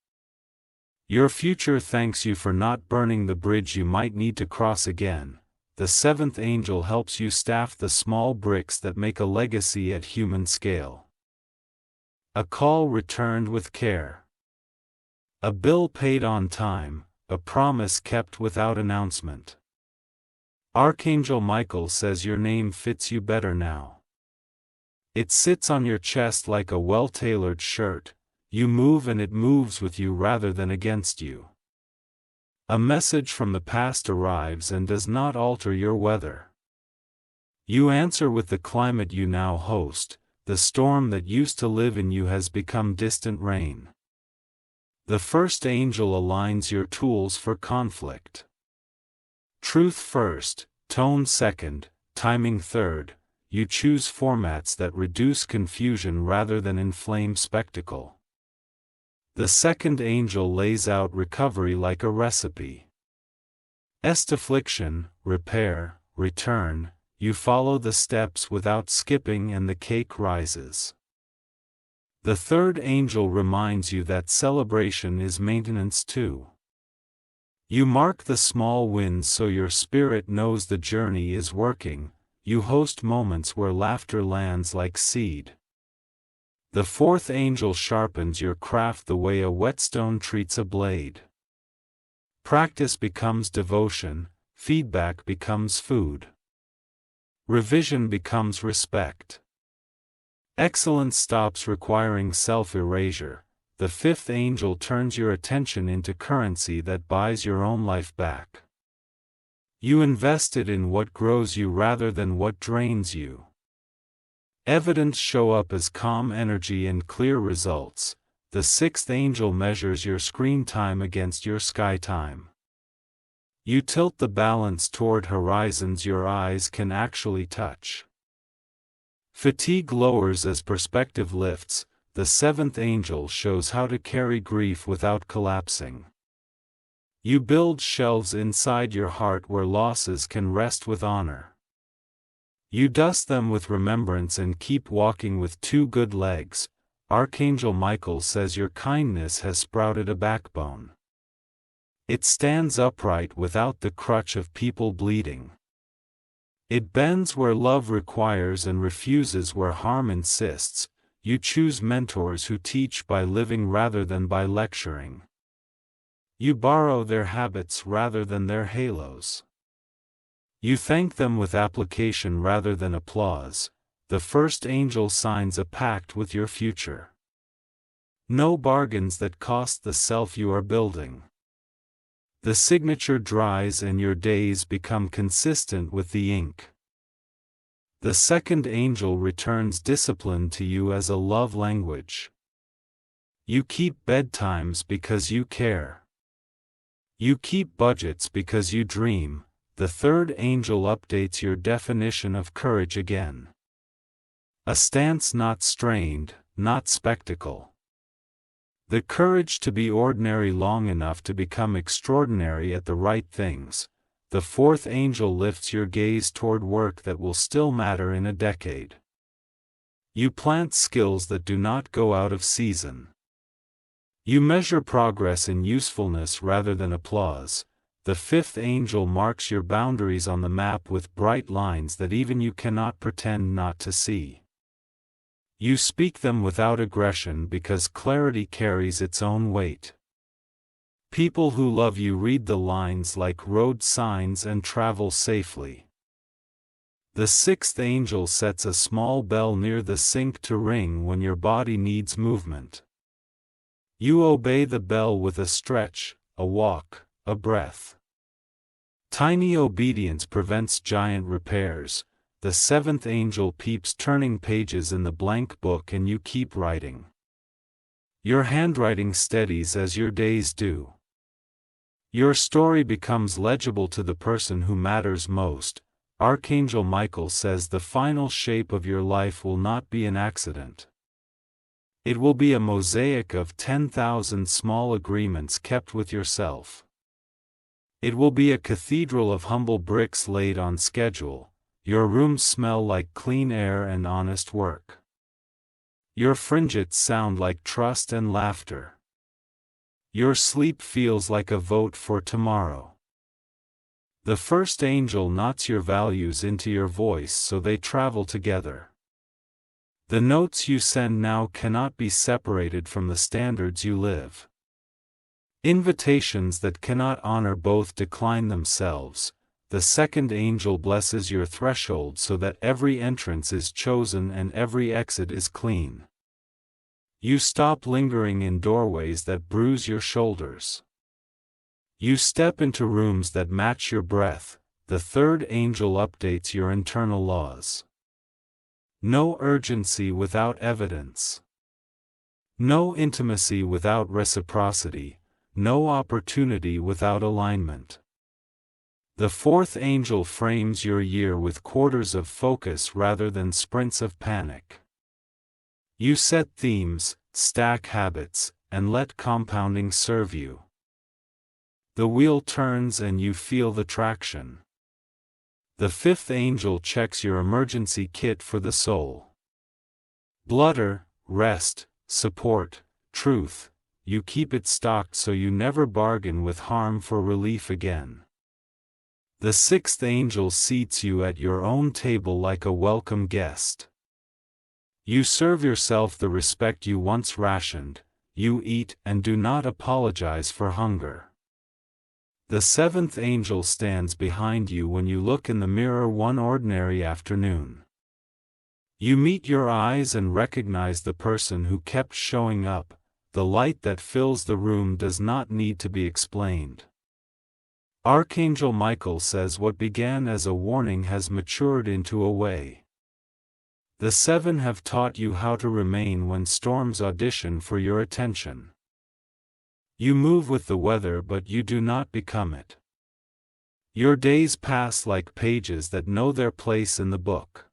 Your future thanks you for not burning the bridge you might need to cross again. The seventh angel helps you staff the small bricks that make a legacy at human scale. A call returned with care. A bill paid on time, a promise kept without announcement. Archangel Michael says your name fits you better now. It sits on your chest like a well-tailored shirt. You move and it moves with you rather than against you. A message from the past arrives and does not alter your weather. You answer with the climate you now host. The storm that used to live in you has become distant rain. The first angel aligns your tools for conflict. Truth first, tone second, timing third. You choose formats that reduce confusion rather than inflame spectacle. The second angel lays out recovery like a recipe. Estafliction, repair, return. You follow the steps without skipping and the cake rises. The third angel reminds you that celebration is maintenance too. You mark the small wins so your spirit knows the journey is working. You host moments where laughter lands like seed. The fourth angel sharpens your craft the way a whetstone treats a blade. Practice becomes devotion, feedback becomes food. Revision becomes respect. Excellence stops requiring self-erasure. The fifth angel turns your attention into currency that buys your own life back. You invest it in what grows you rather than what drains you. Evidence show up as calm energy and clear results. The sixth angel measures your screen time against your sky time. You tilt the balance toward horizons your eyes can actually touch. Fatigue lowers as perspective lifts. The seventh angel shows how to carry grief without collapsing. You build shelves inside your heart where losses can rest with honor. You dust them with remembrance and keep walking with two good legs. Archangel Michael says your kindness has sprouted a backbone. It stands upright without the crutch of people bleeding. It bends where love requires and refuses where harm insists. You choose mentors who teach by living rather than by lecturing. You borrow their habits rather than their halos. You thank them with application rather than applause. The first angel signs a pact with your future. No bargains that cost the self you are building. The signature dries and your days become consistent with the ink. The second angel returns discipline to you as a love language. You keep bedtimes because you care. You keep budgets because you dream. The third angel updates your definition of courage again. A stance not strained, not spectacle. The courage to be ordinary long enough to become extraordinary at the right things. The fourth angel lifts your gaze toward work that will still matter in a decade. You plant skills that do not go out of season. You measure progress in usefulness rather than applause. The fifth angel marks your boundaries on the map with bright lines that even you cannot pretend not to see. You speak them without aggression because clarity carries its own weight. People who love you read the lines like road signs and travel safely. The sixth angel sets a small bell near the sink to ring when your body needs movement. You obey the bell with a stretch, a walk, a breath. Tiny obedience prevents giant repairs. The seventh angel peeps turning pages in the blank book and you keep writing. Your handwriting steadies as your days do. Your story becomes legible to the person who matters most. Archangel Michael says the final shape of your life will not be an accident. It will be a mosaic of 10,000 small agreements kept with yourself. It will be a cathedral of humble bricks laid on schedule. Your rooms smell like clean air and honest work. Your fringets sound like trust and laughter. Your sleep feels like a vote for tomorrow. The first angel knots your values into your voice so they travel together. The notes you send now cannot be separated from the standards you live. Invitations that cannot honor both decline themselves. The second angel blesses your threshold so that every entrance is chosen and every exit is clean. You stop lingering in doorways that bruise your shoulders. You step into rooms that match your breath. The third angel updates your internal laws. No urgency without evidence. No intimacy without reciprocity. No opportunity without alignment. The fourth angel frames your year with quarters of focus rather than sprints of panic. You set themes, stack habits, and let compounding serve you. The wheel turns and you feel the traction. The fifth angel checks your emergency kit for the soul. Blutter, rest, support, truth. You keep it stocked so you never bargain with harm for relief again. The sixth angel seats you at your own table like a welcome guest. You serve yourself the respect you once rationed. You eat and do not apologize for hunger. The seventh angel stands behind you when you look in the mirror one ordinary afternoon. You meet your eyes and recognize the person who kept showing up. The light that fills the room does not need to be explained. Archangel Michael says what began as a warning has matured into a way. The seven have taught you how to remain when storms audition for your attention. You move with the weather, but you do not become it. Your days pass like pages that know their place in the book.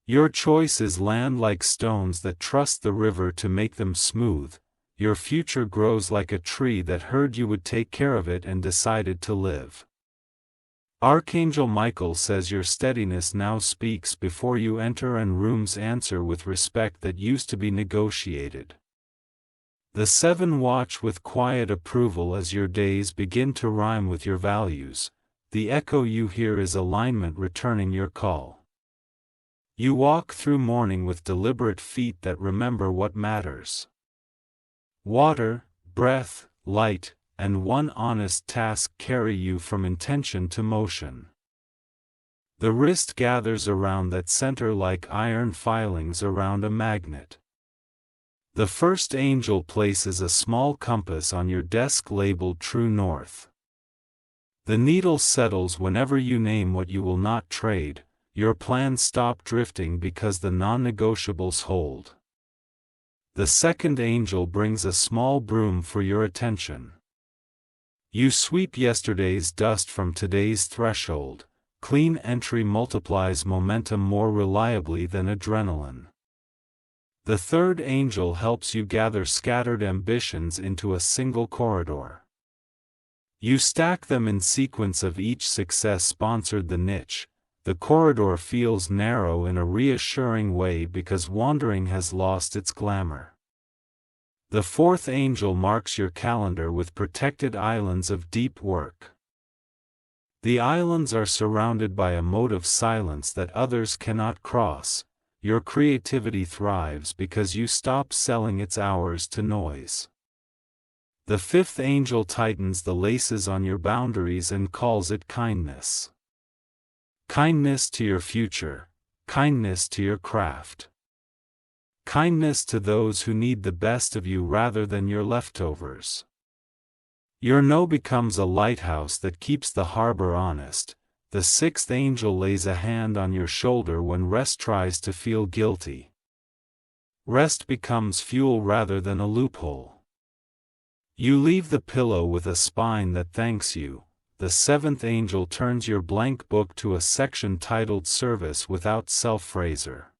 Your choices land like stones that trust the river to make them smooth. Your future grows like a tree that heard you would take care of it and decided to live. Archangel Michael says your steadiness now speaks before you enter, and rooms answer with respect that used to be negotiated. The seven watch with quiet approval as your days begin to rhyme with your values. The echo you hear is alignment returning your call. You walk through morning with deliberate feet that remember what matters. Water, breath, light, and one honest task carry you from intention to motion. The wrist gathers around that center like iron filings around a magnet. The first angel places a small compass on your desk labeled True North. The needle settles whenever you name what you will not trade. Your plans stop drifting because the non-negotiables hold. The second angel brings a small broom for your attention. You sweep yesterday's dust from today's threshold. Clean entry multiplies momentum more reliably than adrenaline. The third angel helps you gather scattered ambitions into a single corridor. You stack them in sequence of each success sponsored the niche. The corridor feels narrow in a reassuring way because wandering has lost its glamour. The fourth angel marks your calendar with protected islands of deep work. The islands are surrounded by a moat of silence that others cannot cross. Your creativity thrives because you stop selling its hours to noise. The fifth angel tightens the laces on your boundaries and calls it kindness. Kindness to your future, kindness to your craft. Kindness to those who need the best of you rather than your leftovers. Your no becomes a lighthouse that keeps the harbor honest. The sixth angel lays a hand on your shoulder when rest tries to feel guilty. Rest becomes fuel rather than a loophole. You leave the pillow with a spine that thanks you. The seventh angel turns your blank book to a section titled Service Without Self-Razor.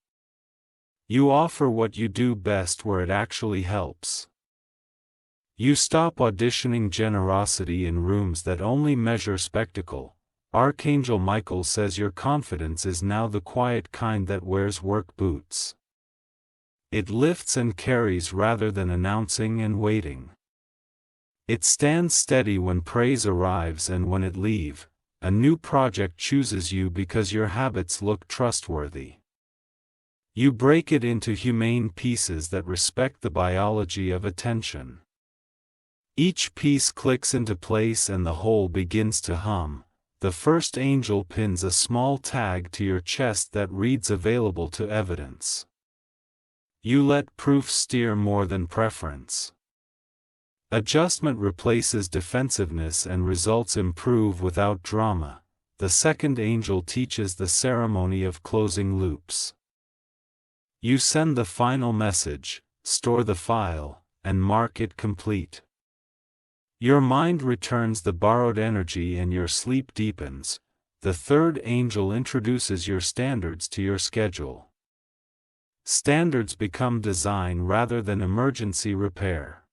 You offer what you do best where it actually helps. You stop auditioning generosity in rooms that only measure spectacle. Archangel Michael says your confidence is now the quiet kind that wears work boots. It lifts and carries rather than announcing and waiting. It stands steady when praise arrives, and when it leaves, a new project chooses you because your habits look trustworthy. You break it into humane pieces that respect the biology of attention. Each piece clicks into place and the whole begins to hum. The first angel pins a small tag to your chest that reads available to evidence. You let proof steer more than preference. Adjustment replaces defensiveness and results improve without drama. The second angel teaches the ceremony of closing loops. You send the final message, store the file, and mark it complete. Your mind returns the borrowed energy and your sleep deepens. The third angel introduces your standards to your schedule. Standards become design rather than emergency repair.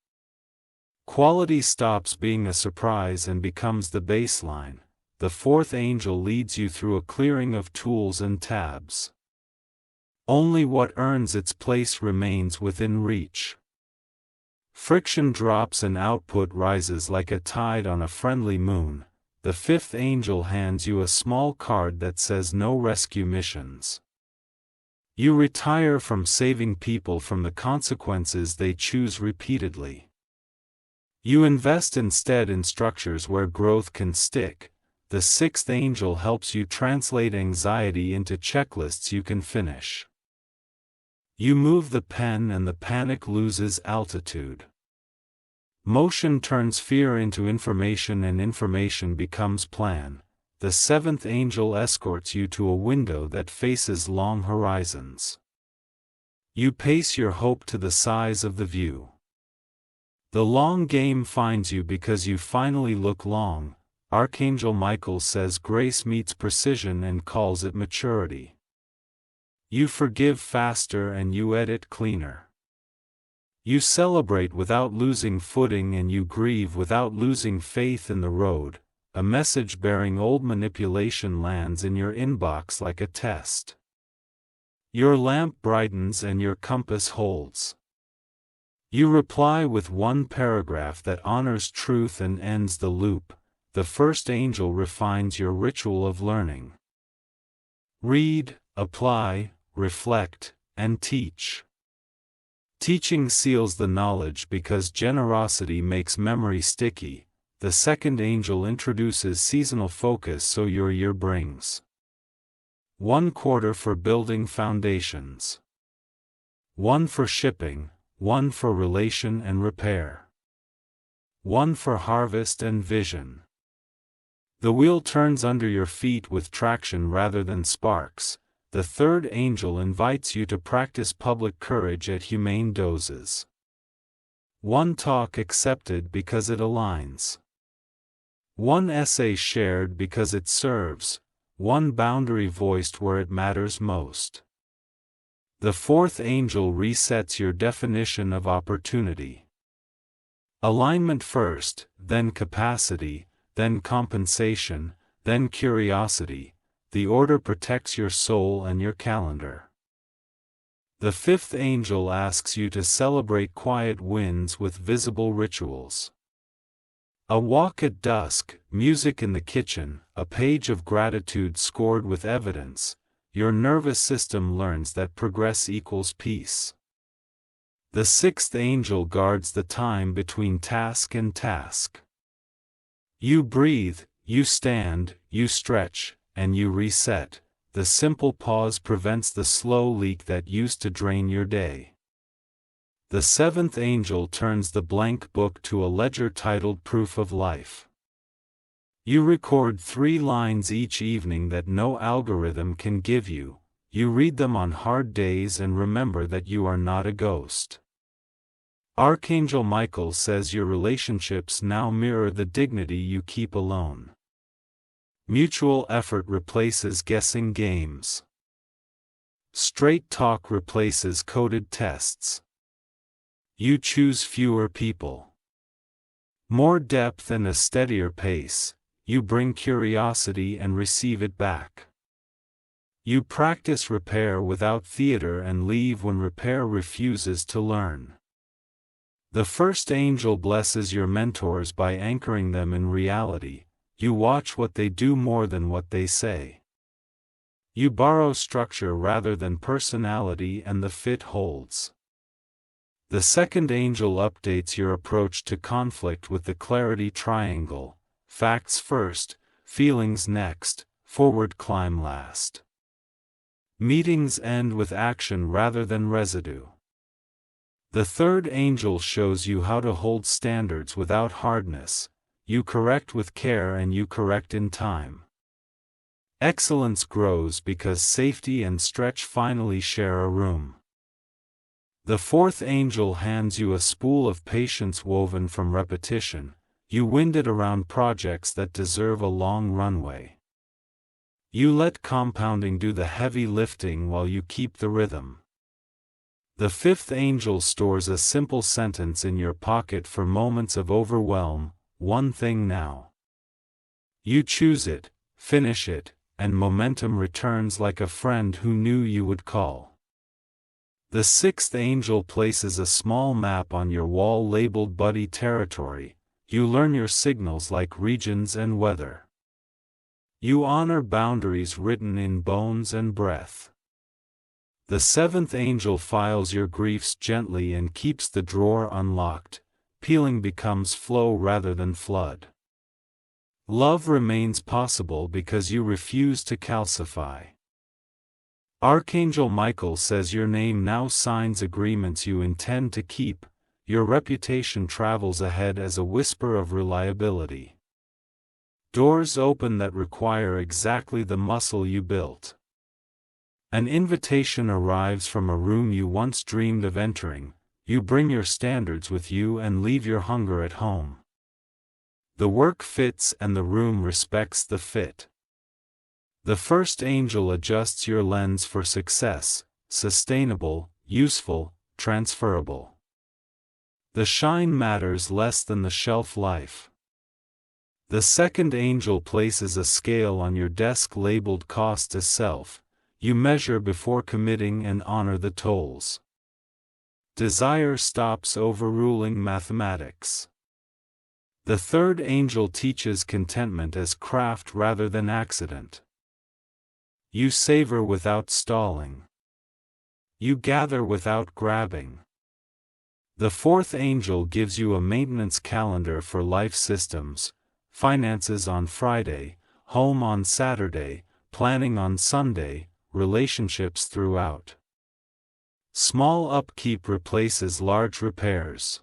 Quality stops being a surprise and becomes the baseline. The fourth angel leads you through a clearing of tools and tabs. Only what earns its place remains within reach. Friction drops and output rises like a tide on a friendly moon. The fifth angel hands you a small card that says no rescue missions. You retire from saving people from the consequences they choose repeatedly. You invest instead in structures where growth can stick. The sixth angel helps you translate anxiety into checklists you can finish. You move the pen and the panic loses altitude. Motion turns fear into information and information becomes plan. The seventh angel escorts you to a window that faces long horizons. You pace your hope to the size of the view. The long game finds you because you finally look long. Archangel Michael says grace meets precision and calls it maturity. You forgive faster and you edit cleaner. You celebrate without losing footing and you grieve without losing faith in the road. A message bearing old manipulation lands in your inbox like a test. Your lamp brightens and your compass holds. You reply with one paragraph that honors truth and ends the loop. The first angel refines your ritual of learning. Read, apply, reflect, and teach. Teaching seals the knowledge because generosity makes memory sticky. The second angel introduces seasonal focus so your year brings 1 quarter for building foundations, 1 for shipping, 1 for relation and repair, 1 for harvest and vision. The wheel turns under your feet with traction rather than sparks. The third angel invites you to practice public courage at humane doses. 1 talk accepted because it aligns. 1 essay shared because it serves. 1 boundary voiced where it matters most. The fourth angel resets your definition of opportunity. Alignment first, then capacity, then compensation, then curiosity. The order protects your soul and your calendar. The fifth angel asks you to celebrate quiet wins with visible rituals. A walk at dusk, music in the kitchen, a page of gratitude scored with evidence. Your nervous system learns that progress equals peace. The sixth angel guards the time between task and task. You breathe, you stand, you stretch, and you reset. The simple pause prevents the slow leak that used to drain your day. The seventh angel turns the blank book to a ledger titled Proof of Life. You record 3 lines each evening that no algorithm can give you. You read them on hard days and remember that you are not a ghost. Archangel Michael says your relationships now mirror the dignity you keep alone. Mutual effort replaces guessing games. Straight talk replaces coded tests. You choose fewer people. More depth and a steadier pace. You bring curiosity and receive it back. You practice repair without theater and leave when repair refuses to learn. The first angel blesses your mentors by anchoring them in reality. You watch what they do more than what they say. You borrow structure rather than personality and the fit holds. The second angel updates your approach to conflict with the clarity triangle. Facts first, feelings next, forward climb last. Meetings end with action rather than residue. The third angel shows you how to hold standards without hardness. You correct with care and you correct in time. Excellence grows because safety and stretch finally share a room. The fourth angel hands you a spool of patience woven from repetition. You wind it around projects that deserve a long runway. You let compounding do the heavy lifting while you keep the rhythm. The fifth angel stores a simple sentence in your pocket for moments of overwhelm. 1 thing now. You choose it, finish it, and momentum returns like a friend who knew you would call. The sixth angel places a small map on your wall labeled Buddy Territory. You learn your signals like regions and weather. You honor boundaries written in bones and breath. The seventh angel files your griefs gently and keeps the drawer unlocked. peeling becomes flow rather than flood. Love remains possible because you refuse to calcify. Archangel Michael says your name now signs agreements you intend to keep, your reputation travels ahead as a whisper of reliability. Doors open that require exactly the muscle you built. An invitation arrives from a room you once dreamed of entering, you bring your standards with you and leave your hunger at home. The work fits and the room respects the fit. The first angel adjusts your lens for success, sustainable, useful, transferable. The shine matters less than the shelf life. The second angel places a scale on your desk labeled cost as self. You measure before committing and honor the tolls. Desire stops overruling mathematics. The third angel teaches contentment as craft rather than accident. You savor without stalling. You gather without grabbing. The fourth angel gives you a maintenance calendar for life systems, finances on Friday, home on Saturday, planning on Sunday, relationships throughout. Small upkeep replaces large repairs.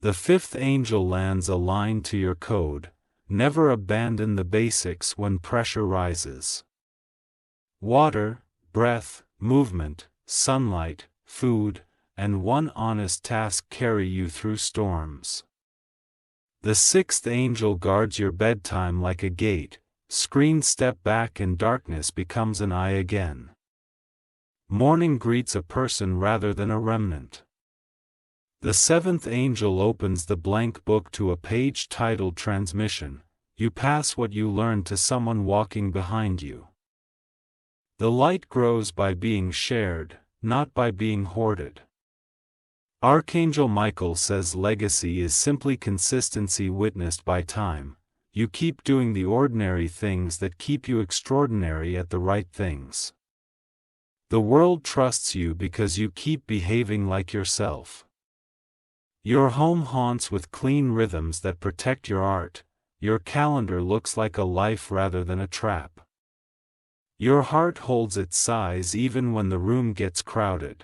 The fifth angel lands aligned to your code, never abandon the basics when pressure rises. Water, breath, movement, sunlight, food, and one honest task carry you through storms. The sixth angel guards your bedtime like a gate, screen step back and darkness becomes an eye again. Morning greets a person rather than a remnant. The seventh angel opens the blank book to a page titled Transmission. You pass what you learned to someone walking behind you. The light grows by being shared, not by being hoarded. Archangel Michael says legacy is simply consistency witnessed by time. You keep doing the ordinary things that keep you extraordinary at the right things. The world trusts you because you keep behaving like yourself. Your home haunts with clean rhythms that protect your art. Your calendar looks like a life rather than a trap. Your heart holds its size even when the room gets crowded.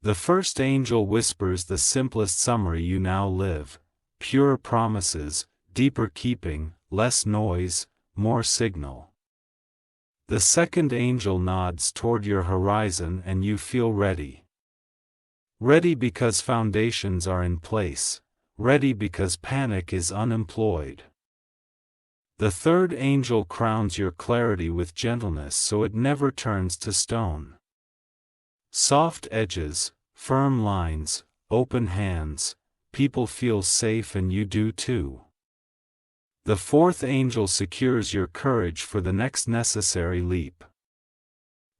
The first angel whispers the simplest summary you now live: pure promises, deeper keeping, less noise, more signal. The second angel nods toward your horizon and you feel ready. Ready because foundations are in place, ready because panic is unemployed. The third angel crowns your clarity with gentleness so it never turns to stone. Soft edges, firm lines, open hands, people feel safe and you do too. The fourth angel secures your courage for the next necessary leap.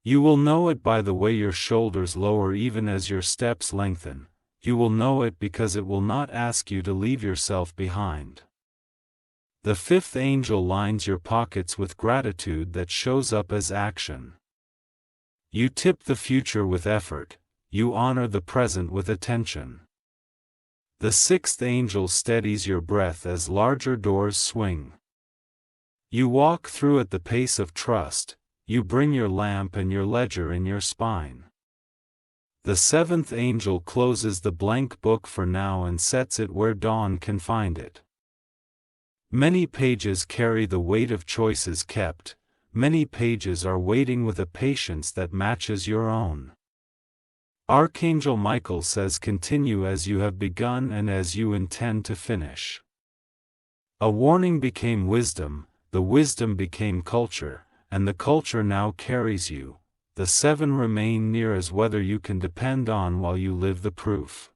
You will know it by the way your shoulders lower even as your steps lengthen. You will know it because it will not ask you to leave yourself behind. The fifth angel lines your pockets with gratitude that shows up as action. You tip the future with effort, you honor the present with attention. The sixth angel steadies your breath as larger doors swing. You walk through at the pace of trust, you bring your lamp and your ledger in your spine. The seventh angel closes the blank book for now and sets it where dawn can find it. Many pages carry the weight of choices kept, many pages are waiting with a patience that matches your own. Archangel Michael says continue as you have begun and as you intend to finish. A warning became wisdom, the wisdom became culture, and the culture now carries you. The seven remain near as whether you can depend on while you live the proof.